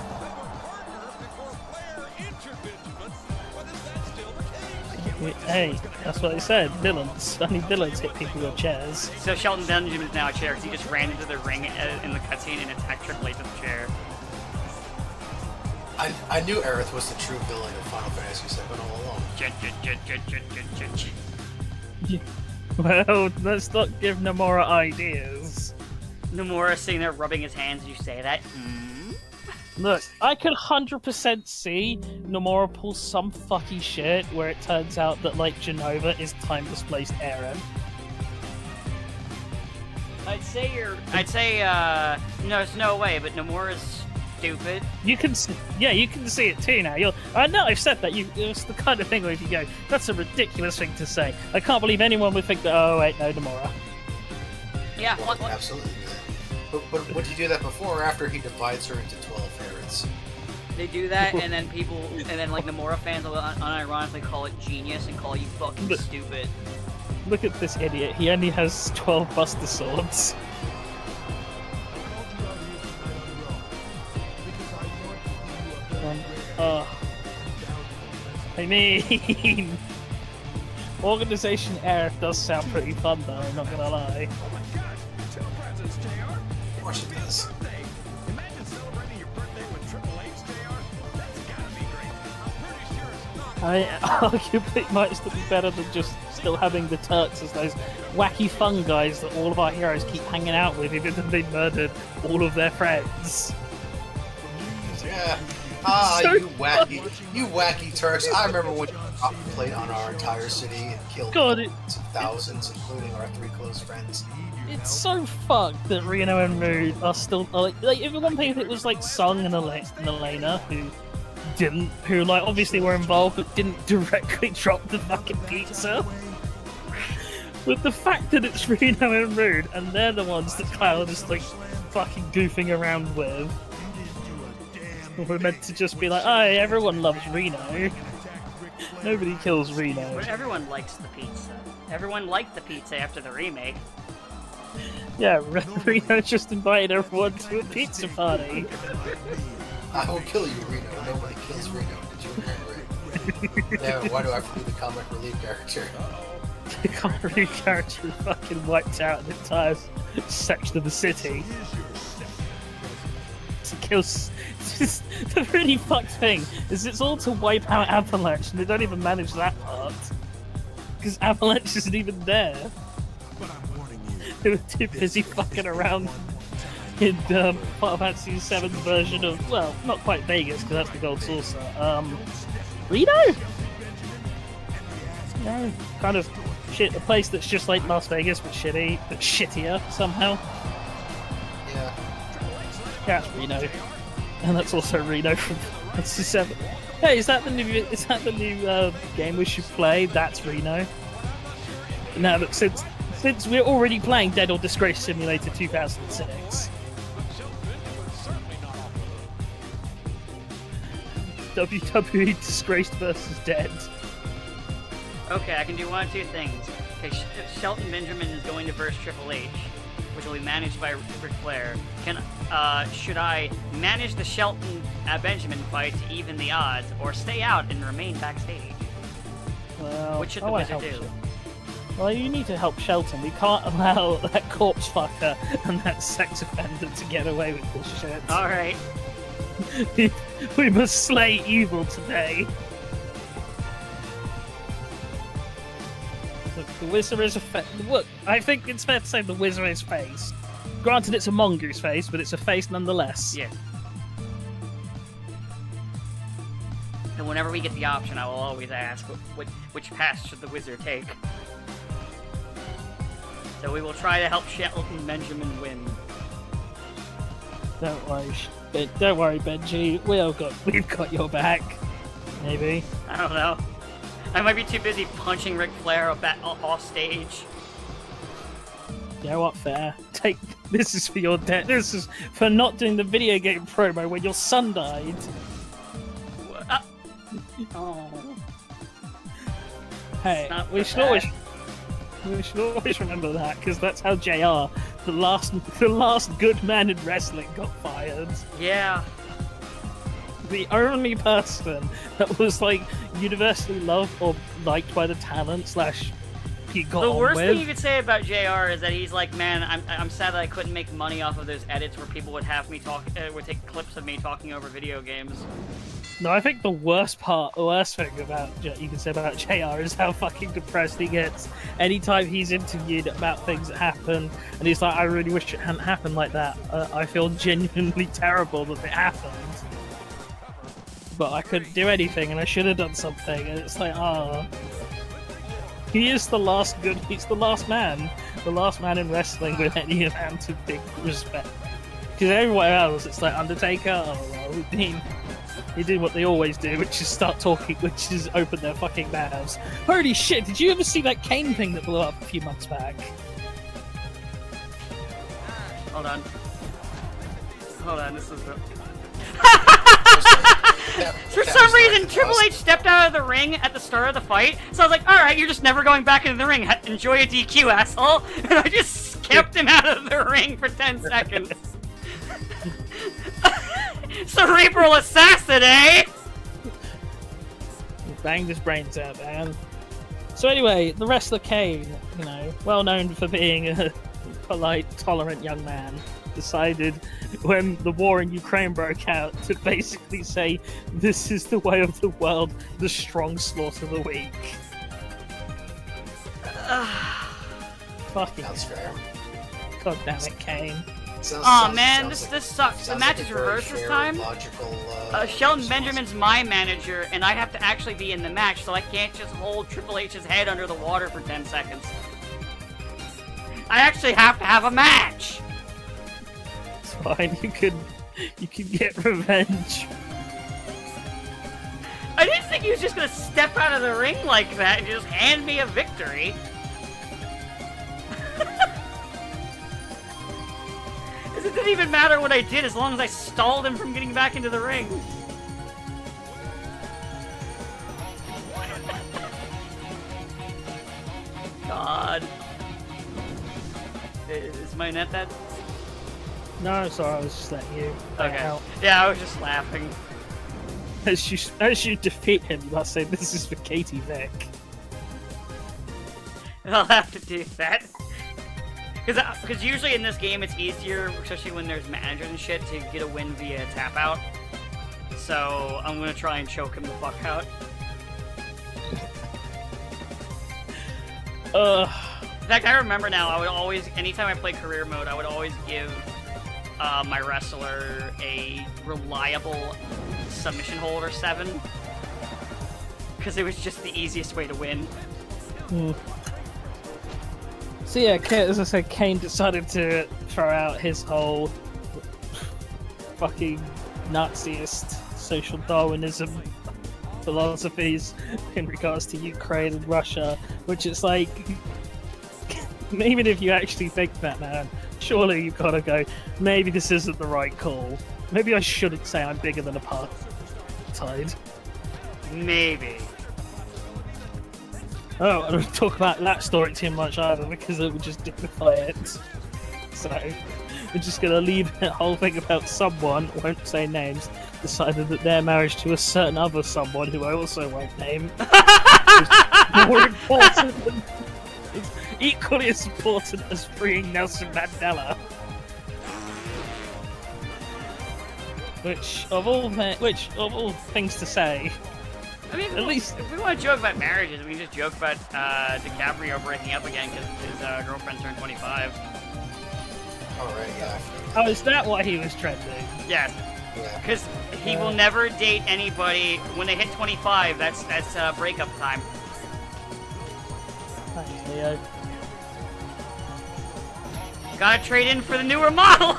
Hey, that's what I said. Villains. Only villains hit people with chairs. So Shelton Benjamin's now a chair because he just ran into the ring in the cutscene and attacked Triple H with a chair. I knew Aerith was the true villain of Final Fantasy VII all along. Well, let's not give Nomura ideas. Nomura sitting there rubbing his hands as you say that. Look, I can 100% see Nomura pull some fucky shit where it turns out that, like, Genova is time-displaced Eren. I'd say no, there's no way, but Nomura's stupid. You can see it too now. I know I've said that. It's the kind of thing where if you go, that's a ridiculous thing to say. I can't believe anyone would think that, oh, wait, no, Nomura. Yeah, Well, absolutely. But would you do that before or after he divides her into 12 Aeriths? they do that, and then like Nomura fans will unironically call it genius and call you fucking But- stupid. Look at this idiot. He only has 12 Buster Swords. I mean, Organization Air does sound pretty fun though, I'm not gonna lie. Of course it does. I arguably it might still be better than just still having the Turks as those wacky fun guys that all of our heroes keep hanging out with, even though they murdered all of their friends. Yeah. So you wacky Turks. I remember when you played on our entire city and killed thousands, including our 3 close friends. It's so fucked that Reno and Rude are still like if one thing if it was like Sung and Elena who like obviously were involved but didn't directly drop the fucking pizza. With the fact that it's Reno and Rude and they're the ones that Cloud is like fucking goofing around with. We're meant to just be like, oh, everyone loves Reno. Nobody kills Reno. But everyone likes the pizza. Everyone liked the pizza after the remake. Yeah, Reno just invited everyone to a pizza party. I will kill you, Reno. Nobody kills Reno. Did you remember it? Yeah, why do I have to be the comic relief character? The comic relief character fucking wiped out an entire section of the city. To kill. The really fucked thing is it's all to wipe out Avalanche, and they don't even manage that part because Avalanche isn't even there. They were too busy fucking around in Final Fantasy VII version of, well, not quite Vegas because that's the Gold Saucer. Reno? No, kind of shit. A place that's just like Las Vegas but shitty, but shittier somehow. Yeah. That's Reno. And that's also Reno from Fantasy 7. Hey, is that the new game we should play? That's Reno. Now look, since we're already playing Dead or Disgraced Simulator 2006. WWE Disgraced versus Dead. Okay, I can do one of two things. Okay, Shelton Benjamin is going to verse Triple H. which will be managed by Ric Flair. Should I manage the Shelton Benjamin fight to even the odds, or stay out and remain backstage? Well, What should the I wanna Wizard help do? you. Well, you need to help Shelton. We can't allow that corpse fucker and that sex offender to get away with this shit. Alright. We must slay evil today. Look, the Wizzer is a look, I think it's fair to say the Wizzer is face. Granted, it's a mongoose face, but it's a face nonetheless. Yeah. And whenever we get the option, I will always ask, which path should the Wizard take? So we will try to help Shelton Benjamin win. Don't worry, Benji. We've got your back. Maybe. I don't know. I might be too busy punching Ric Flair off stage. You know what? Fair. This is for your debt. This is for not doing the video game promo when your son died. Oh. Hey, Not we for should always remember that, because that's how JR, the last good man in wrestling, got fired. Yeah. The only person that was like universally loved or liked by the talent / he got The on worst with. thing you could say about JR is that he's like, man, I'm sad that I couldn't make money off of those edits where people would have me would take clips of me talking over video games. No, I think the worst thing about you can say about JR is how fucking depressed he gets anytime he's interviewed about things that happen, and he's like, I really wish it hadn't happened like that. I feel genuinely terrible that it happened. But I couldn't do anything, and I should have done something, and it's like, he is the last he's the last man in wrestling with any amount of big respect. Because everywhere else, it's like Undertaker, oh well, he did what they always do, which is start talking, which is open their fucking mouths. Holy shit, did you ever see that Kane thing that blew up a few months back? Hold on, this is the... For some reason, Triple H stepped out of the ring at the start of the fight, so I was like, alright, you're just never going back into the ring. Enjoy a DQ, asshole. And I just kept him out of the ring for 10 seconds. Cerebral assassin, eh? He banged his brains out, man. So anyway, the wrestler Kane, well known for being a polite, tolerant young man, decided when the war in Ukraine broke out to basically say, this is the way of the world, the strong slaughter the weak. Fucking That's fair. God damn it, Kane. Aw, man, this sucks. The match is very reversed this fair, time. Logical, Shelton response. Benjamin's my manager, and I have to actually be in the match, so I can't just hold Triple H's head under the water for 10 seconds. I actually have to have a match! It's fine, you can get revenge. I didn't think he was just gonna step out of the ring like that and just hand me a victory. It didn't even matter what I did as long as I stalled him from getting back into the ring. God. Is my net that? No, sorry, I was just letting you Okay. out. Yeah, I was just laughing. As you defeat him, you must say, this is for Katie Vick. I'll have to do that. Because usually in this game it's easier, especially when there's managers and shit, to get a win via tap out. So I'm gonna try and choke him the fuck out. In fact, I remember now, I would always, anytime I play career mode, I would always give my wrestler a reliable submission hold or 7. Because it was just the easiest way to win. So yeah, as I said, Kane decided to throw out his whole fucking Naziist social Darwinism philosophies in regards to Ukraine and Russia, which is like, even if you actually think that, man, surely you've got to go, maybe this isn't the right call. Maybe I shouldn't say I'm bigger than apartheid. Maybe. I don't want to talk about that story too much either, because it would just dignify it. So we're just gonna leave the whole thing about someone, won't say names, decided that their marriage to a certain other someone who I also won't name is more important than, is equally as important as freeing Nelson Mandela. Which of all things to say, I mean, at least if we want to joke about marriages, we can just joke about DiCaprio breaking up again because his girlfriend turned 25. Oh, right, yeah. oh, is that why he was trending? Yes, Yeah. because he will never date anybody when they hit 25. That's breakup time. Thanks, Leo. Gotta trade in for the newer model.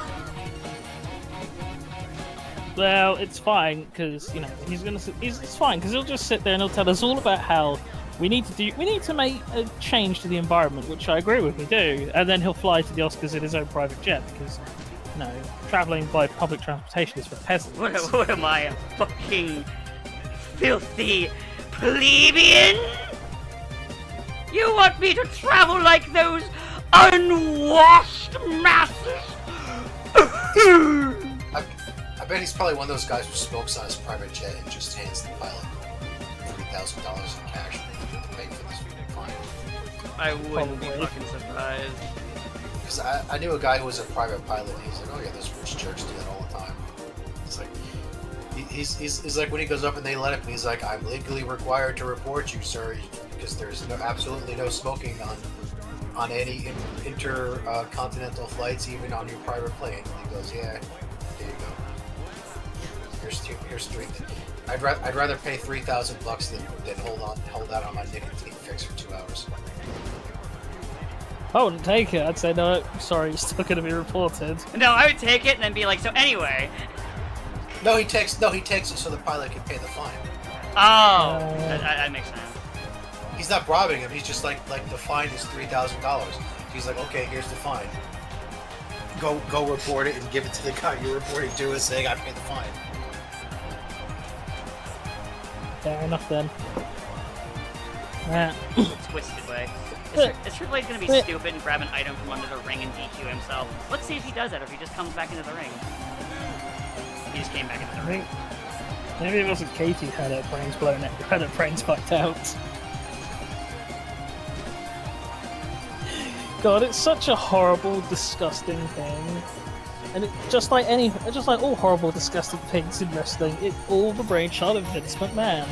Well, it's fine because it's fine because he'll just sit there and he'll tell us all about how we need to make a change to the environment, which I agree with, we do, and then he'll fly to the Oscars in his own private jet because traveling by public transportation is for peasants. What am I, a fucking filthy plebeian? You want me to travel like those unwashed masses? I bet he's probably one of those guys who smokes on his private jet and just hands the pilot $3,000 in cash to pay for this fine. I wouldn't be Probably. fucking surprised. Because I knew a guy who was a private pilot, and he's like, oh yeah, those rich jerks do that all the time. It's like, he's like, when he goes up and they let him, he's like, I'm legally required to report you, sir, because there's absolutely no smoking on any intercontinental flights, even on your private plane. And he goes, yeah, there you go. Here's three. I'd rather pay $3,000 than hold out on my nicotine fix for 2 hours. I wouldn't take it. I'd say no. Sorry, it's still going to be reported. No, I would take it and then be like, so anyway. No, he takes it so the pilot can pay the fine. Oh, that makes sense. He's not robbing him. He's just like the fine is $3,000. He's like, okay, here's the fine. Go report it and give it to the guy you're reporting to and saying I paid the fine. Fair enough then. Yeah. Twisted way. Is Triple H gonna be Wait. stupid and grab an item from under the ring and DQ himself? Let's see if he does that, or if he just comes back into the ring. He just came back into the ring. Maybe it wasn't Katie who had her brains blown out, had her brains fucked out. God, it's such a horrible, disgusting thing. And it, just like all horrible, disgusting things in wrestling, it's all the brainchild of Vince McMahon.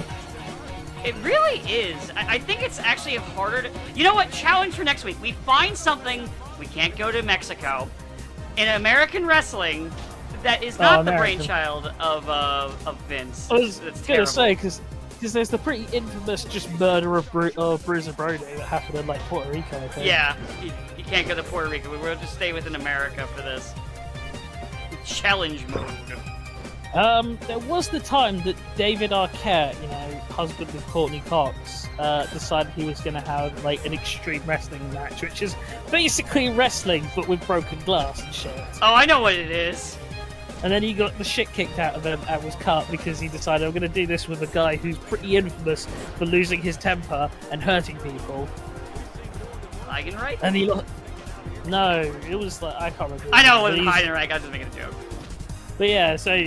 It really is. I think it's actually harder to... You know what? Challenge for next week. We find something... We can't go to Mexico. In American wrestling, that is not the American. brainchild of Vince. I was That's gonna terrible. say, because there's the pretty infamous just murder of Bruiser Brody that happened in like Puerto Rico, I think. Yeah, you can't go to Puerto Rico. We'll just stay within America for this. Challenge mode. There was the time that David Arquette, husband of Courtney Cox, decided he was going to have like an extreme wrestling match, which is basically wrestling but with broken glass and shit. Oh, I know what it is. And then he got the shit kicked out of him and was cut because he decided, I'm going to do this with a guy who's pretty infamous for losing his temper and hurting people. Eigenreich? And he lost. No, it was like, I can't remember. I know it But wasn't he's- Heidenreich. I was just making a joke. But yeah, so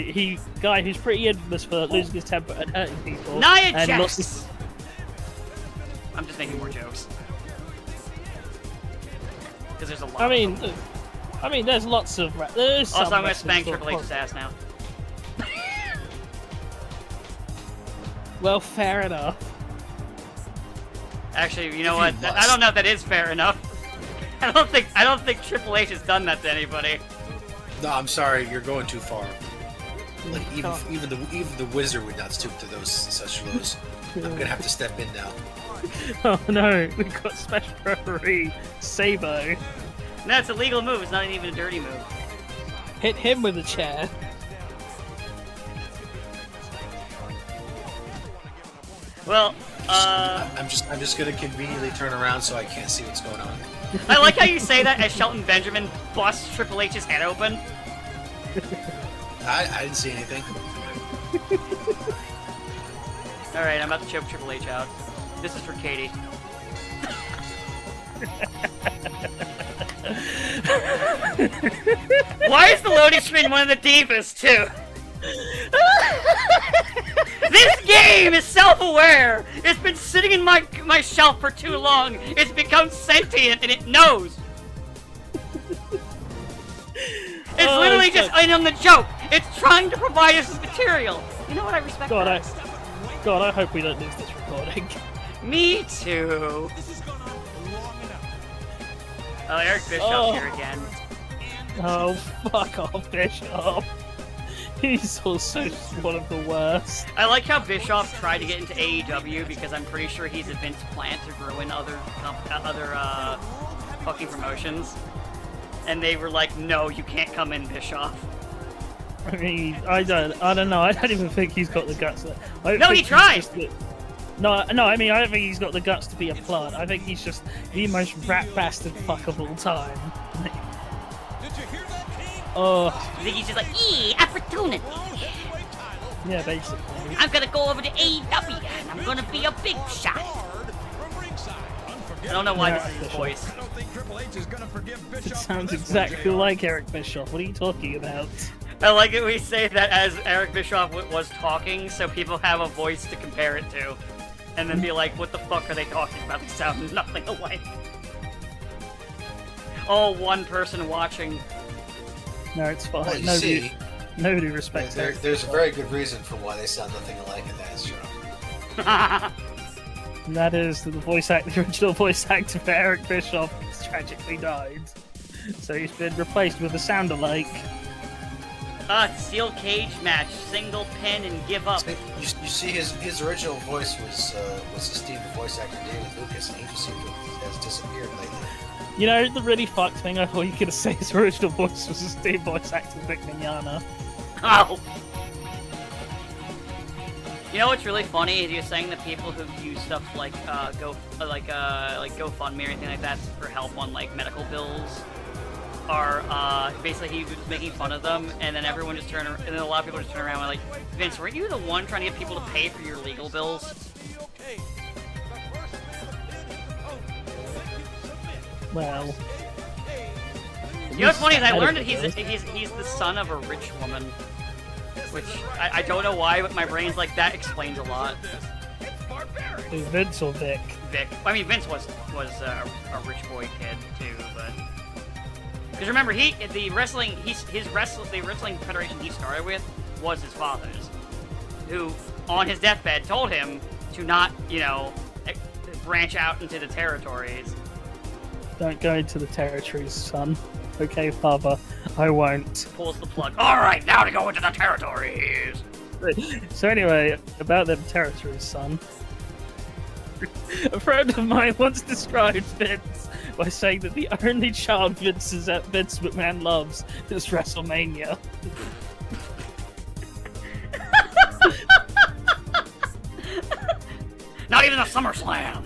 guy who's pretty infamous for losing his temper and hurting people. Nia and Jax. lost his- I'm just making more jokes. Because there's a lot. I of mean, them. there's lots of. There's Also, some I'm gonna wrestlers spank who are Triple H's ass now. Well, fair enough. Actually, you know If what? you I must. don't know if that is fair enough. I don't think Triple H has done that to anybody. No, I'm sorry, you're going too far. Like Oh. even the Wizzer would not stoop to those such lows. I'm gonna have to step in now. Oh no, we've got special referee Sabo. No, it's a legal move. It's not even a dirty move. Hit him with a chair. Well, I'm just gonna conveniently turn around so I can't see what's going on. I like how you say that as Shelton Benjamin busts Triple H's head open. I didn't see anything. Alright, I'm about to choke Triple H out. This is for Katie. Why is the loading screen one of the deepest, too? This game is self-aware! It's been sitting in my shelf for too long! It's become sentient and it knows! It's literally just in on the joke! It's trying to provide us with material! You know what, I respect God, that. God, I hope we don't lose this recording. Me too! Oh, Eric Bischoff's here again. Oh, fuck off, Bishop. He's also one of the worst. I like how Bischoff tried to get into AEW because I'm pretty sure he's a Vince plant to ruin other fucking promotions. And they were like, no, you can't come in, Bischoff. I mean, I don't know. I don't even think he's got the guts. No, he tried! No, I mean, I don't think he's got the guts to be a plant. I think he's just the most rat bastard fuck of all time. Oh. I think he's just like, opportunity! Yeah, basically. I'm gonna go over to AEW and I'm gonna be a big shot! I don't know why this is his voice. It sounds exactly like Eric Bischoff. What are you talking about? I like it we say that as Eric Bischoff was talking, so people have a voice to compare it to. And then be like, what the fuck are they talking about? They sound nothing alike. Oh, one person watching. No, it's fine. Well, you nobody, see, nobody respects it. there's a very good reason for why they sound nothing alike in that show. And that is that the original voice actor for Eric Bischoff has tragically died. So he's been replaced with a sound-alike. Steel cage match, single pin and give up. You see, his original voice was esteemed voice actor David Lucas, and he just seems to has disappeared lately. You know, the really fucked thing, I thought you were going to say his original voice was esteemed voice actor Vic Mignogna. Oh! You know what's really funny is you're saying that people who use stuff like GoFundMe or anything like that for help on like medical bills are basically he was making fun of them, and then everyone just turned, and then a lot of people just turn around and like, Vince, weren't you the one trying to get people to pay for your legal bills? Well, you know what's funny is I learned that he's the son of a rich woman, which I don't know why, but my brain's like that explains a lot. is Vince or Vic? Vic, I mean Vince was a rich boy kid too, but because remember the wrestling federation he started with was his father's, who on his deathbed told him to not branch out into the territories. Don't go into the territories, son. Okay, father, I won't. Pulls the plug. Alright, now to go into the territories! So anyway, about them territories, son. A friend of mine once described Vince by saying that the only child Vince McMahon loves is WrestleMania. Not even the SummerSlam!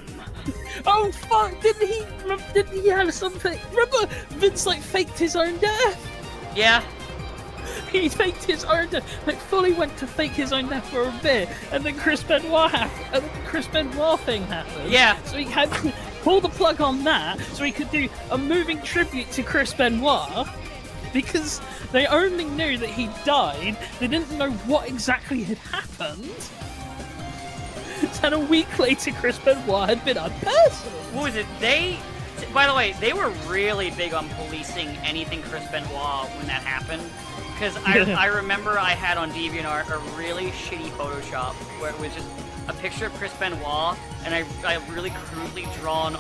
Oh fuck! Didn't he have something? Remember, Vince faked his own death. Yeah. He faked his own death. Fully went to fake his own death for a bit, and then Chris Benoit thing happened. Yeah. So he had to pull the plug on that, so he could do a moving tribute to Chris Benoit, because they only knew that he died. They didn't know what exactly had happened. And a week later, Chris Benoit had been unpersonal. What was it? By the way, they were really big on policing anything Chris Benoit when that happened. Because I remember I had on DeviantArt a really shitty Photoshop where it was just a picture of Chris Benoit, and I really crudely drew on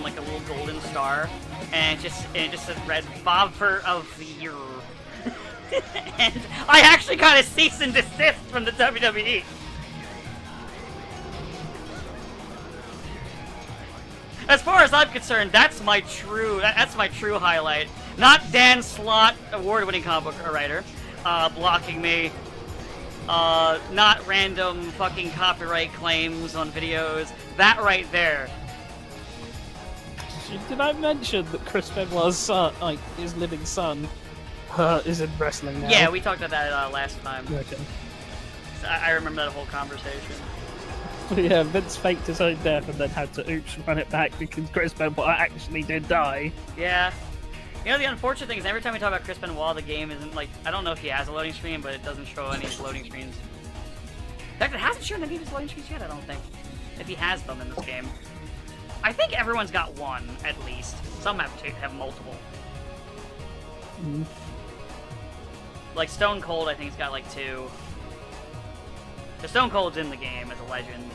like a little golden star, and it just said "Red Bobber of the Year." And I actually got a cease and desist from the WWE. As far as I'm concerned, that's my true highlight. Not Dan Slott, award-winning comic book writer, blocking me. Not random fucking copyright claims on videos. That right there. Did I mention that Chris Benoit's son, his living son, is in wrestling now? Yeah, we talked about that last time. Okay. So I remember that whole conversation. Yeah, Vince faked his own death and then had to run it back because Chris Benoit actually did die. Yeah. You know, the unfortunate thing is every time we talk about Chris Benoit, the game isn't like, I don't know if he has a loading screen, but it doesn't show any loading screens. In fact, it hasn't shown any of his loading screens yet, I don't think. If he has them in this game. I think everyone's got one, at least. Some have two, have multiple. Mm. Like Stone Cold, I think, has got like 2. The Stone Cold's in the game as a legend.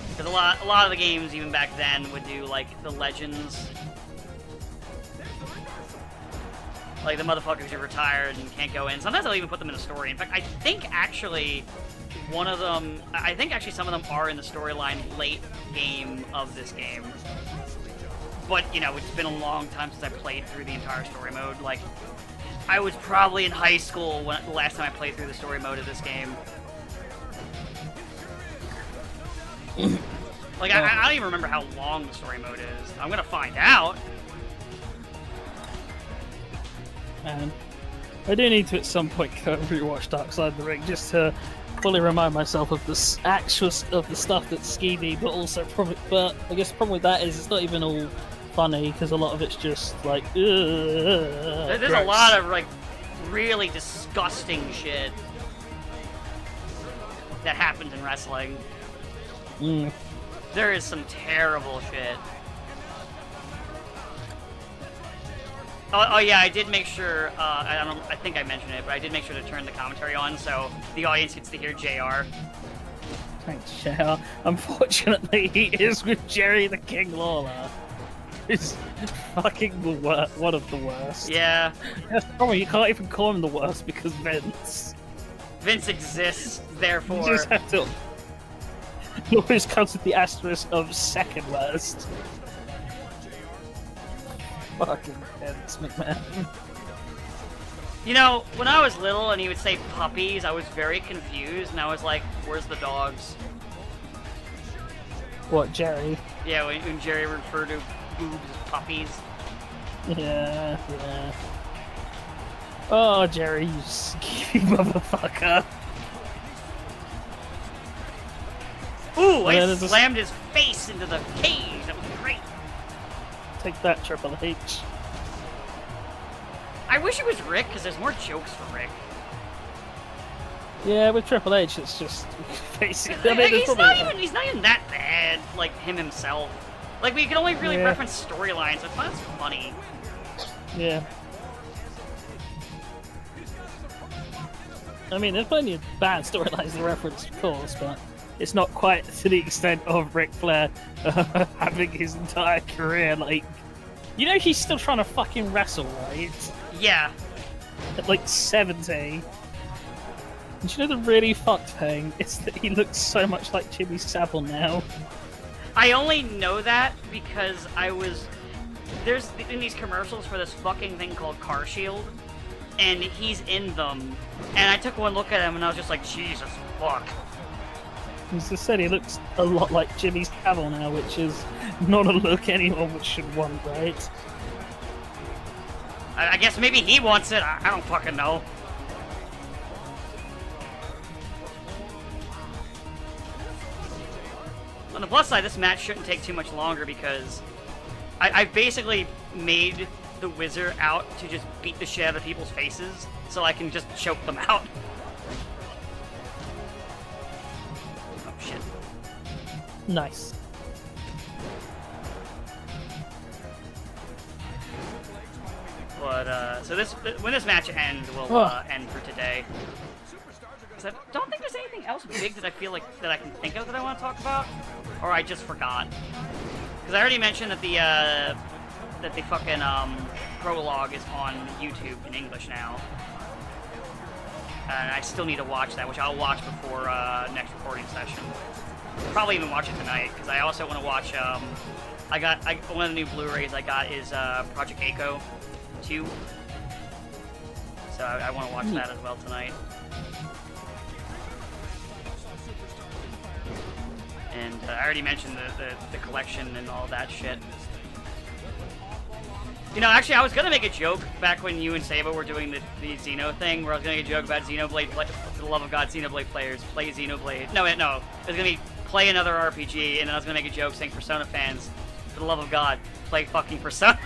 Because a lot of the games, even back then, would do like the legends. Like the motherfuckers who retired and can't go in. Sometimes they'll even put them in a story. In fact, I think actually one of them, I think actually some of them are in the storyline late game of this game. But, you know, it's been a long time since I played through the entire story mode. Like, I was probably in high school when the last time I played through the story mode of this game. Like, I don't even remember how long the story mode is. I'm gonna find out. Man, I do need to at some point go and rewatch Dark Side of the Ring just to fully remind myself of the of the stuff that's skeevy, but also probably. But I guess the problem with that is it's not even all funny because a lot of it's just like. There's gross. a lot of like really disgusting shit that happens in wrestling. Mm. There is some terrible shit. Oh yeah, I did make sure. I think I mentioned it, but I did make sure to turn the commentary on so the audience gets to hear JR. Thanks, JR. Unfortunately, he is with Jerry the King Lawler. Who's fucking one of the worst. Yeah. That's the problem, you can't even call him the worst because Vince. Vince exists, therefore. You just have to. He always comes with the asterisk of second worst. Fucking Vince McMahon. You know, when I was little and he would say puppies, I was very confused, and I was like, where's the dogs? What, Jerry? Yeah, when Jerry referred to boobs as puppies. Yeah. Oh, Jerry, you skeevy motherfucker. Ooh, Yeah, I there's a- slammed his face into the cage. That was great. Take that, Triple H. I wish it was Rick, because there's more jokes for Rick. Yeah, with Triple H, it's just basically. I mean, there's probably He's not even that bad, like him himself. Like, we can only really Yeah. reference storylines, so it's not as funny. Yeah. I mean, there's plenty of bad storylines to reference, of course, but it's not quite to the extent of Ric Flair having his entire career, like... You know he's still trying to fucking wrestle, right? Yeah. At like 70. And you know the really fucked thing? It's that he looks so much like Jimmy Savile now. I only know that because there's in these commercials for this fucking thing called Car Shield, and he's in them, and I took one look at him and I was just like, Jesus fuck. As I said, he looks a lot like Jimmy Savile now, which is not a look anyone should want, right? I guess maybe he wants it, I don't fucking know. On the plus side, this match shouldn't take too much longer because I've basically made the Wizzer out to just beat the shit out of people's faces so I can just choke them out. Oh shit. Nice. But, so when this match ends, we'll end for today. 'Cause I don't think there's anything else big that I feel like that I can think of that I want to talk about, or I just forgot. Because I already mentioned that the fucking prologue is on YouTube in English now, and I still need to watch that, which I'll watch before next recording session. Probably even watch it tonight because I also want to watch. One of the new Blu-rays I got is Project Echo 2, so I want to watch that as well tonight. And I already mentioned the collection and all that shit. You know, actually, I was gonna make a joke back when you and Saba were doing the Xeno thing, where I was gonna make a joke about Xenoblade, for the love of God, Xenoblade players, play Xenoblade. No, it was gonna be play another RPG, and then I was gonna make a joke saying Persona fans, for the love of God, play fucking Persona.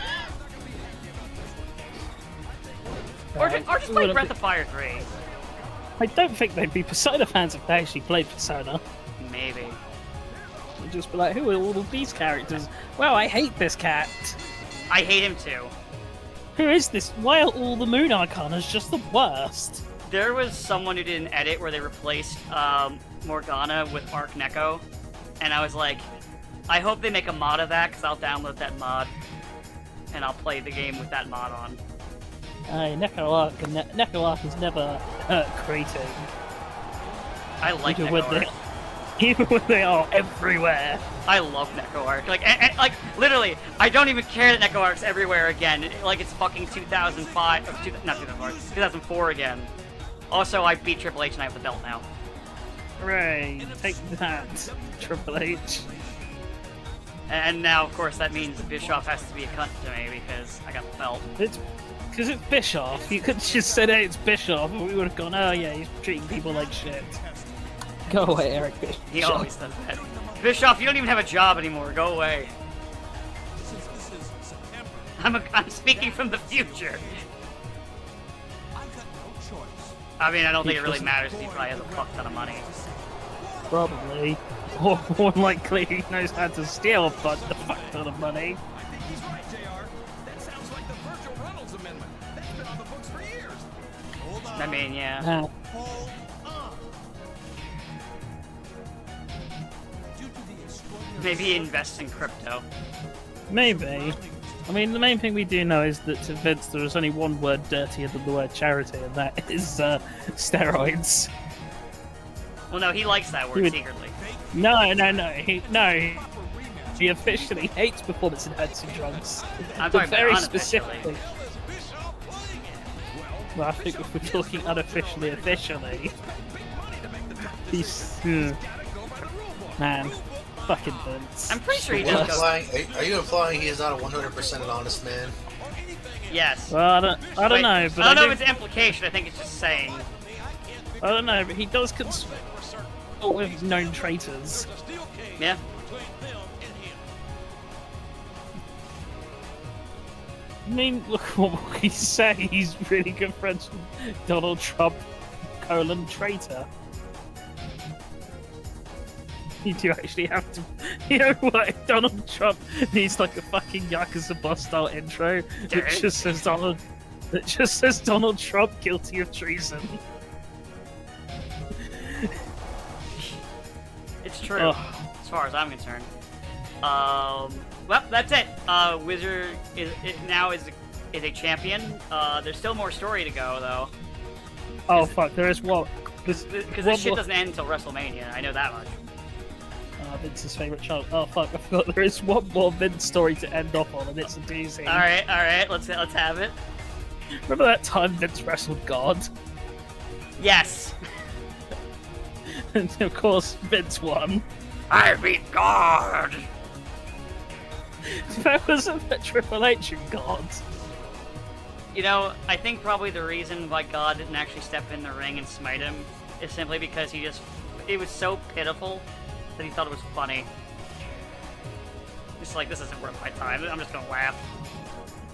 Or just play Breath of Fire 3. I don't think they'd be Persona fans if they actually played Persona. Maybe. They'd just be like, who are all of these characters? Well, I hate this cat. I hate him too. Who is this? Why are all the Moon Arcanas just the worst? There was someone who did an edit where they replaced Morgana with Arc Neko, and I was like, I hope they make a mod of that, because I'll download that mod, and I'll play the game with that mod on. Neko Arc is never creating. I like even Neko Arc. Even when they are everywhere. I love Neko Arc. Like, literally, I don't even care that Neko Arc's everywhere again. Like, it's fucking 2005, not 2005, 2004 again. Also, I beat Triple H and I have the belt now. Hooray! Take that, Triple H. And now, of course, that means Bischoff has to be a cunt to me because I got the belt. It's because it's Bischoff. You could just said, "Hey, it's Bischoff," and we would have gone, "Oh yeah, he's treating people like shit." Go away, Eric Bischoff. He always does that. Bischoff, you don't even have a job anymore. Go away. I'm speaking from the future. I mean, I don't think it really matters. He probably has a fuck ton of money. Probably. Or more likely, he knows how to steal a fuck ton of money. I think he's right, JR. That sounds like the Virgil Reynolds amendment. That's been on the books for years. Hold on. I mean, yeah. Hold on. Due to the extraordinary Maybe he invests in crypto. Maybe. I mean, the main thing we do know is that to Vince there is only one word dirtier than the word charity, and that is steroids. Well, no, he likes that word secretly. No. He officially hates performance-enhancing drugs. I'm But talking very about unofficially. specifically. Well, I think if we're talking unofficially, officially, he's man, fucking Vince. I'm pretty sure he Are you does go. implying, are you implying he is not a 100% an honest man? Yes. Well, I don't Wait, know, but I don't know if it's implication. I think it's just saying. I don't know, but he does consult with known traitors. Yeah. I mean, look what we say. He's really good friends with Donald Trump, traitor. You do actually have to. You know what? If Donald Trump needs like a fucking Yakuza boss style intro that just says Donald Trump guilty of treason. It's true, Oh. as far as I'm concerned. Well, that's it. Wizzer now is a champion. There's still more story to go, though. Oh fuck! There is what? Because this shit doesn't end until WrestleMania. I know that much. Vince's favorite child. Oh fuck! I forgot there is one more Vince story to end off on, and it's a doozy. All right. Let's have it. Remember that time Vince wrestled God? Yes. And of course, Vince won. I beat God. That wasn't the Triple H and God. You know, I think probably the reason why God didn't actually step in the ring and smite him is simply because it was so pitiful that he thought it was funny. It's like, this isn't worth my time. I'm just gonna laugh.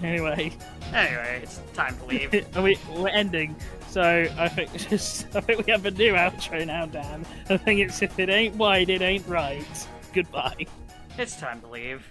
Anyway, it's time to leave. we're ending. So I think we have a new outro now, Dan. I think it's if it ain't wide, it ain't right. Goodbye. It's time to leave.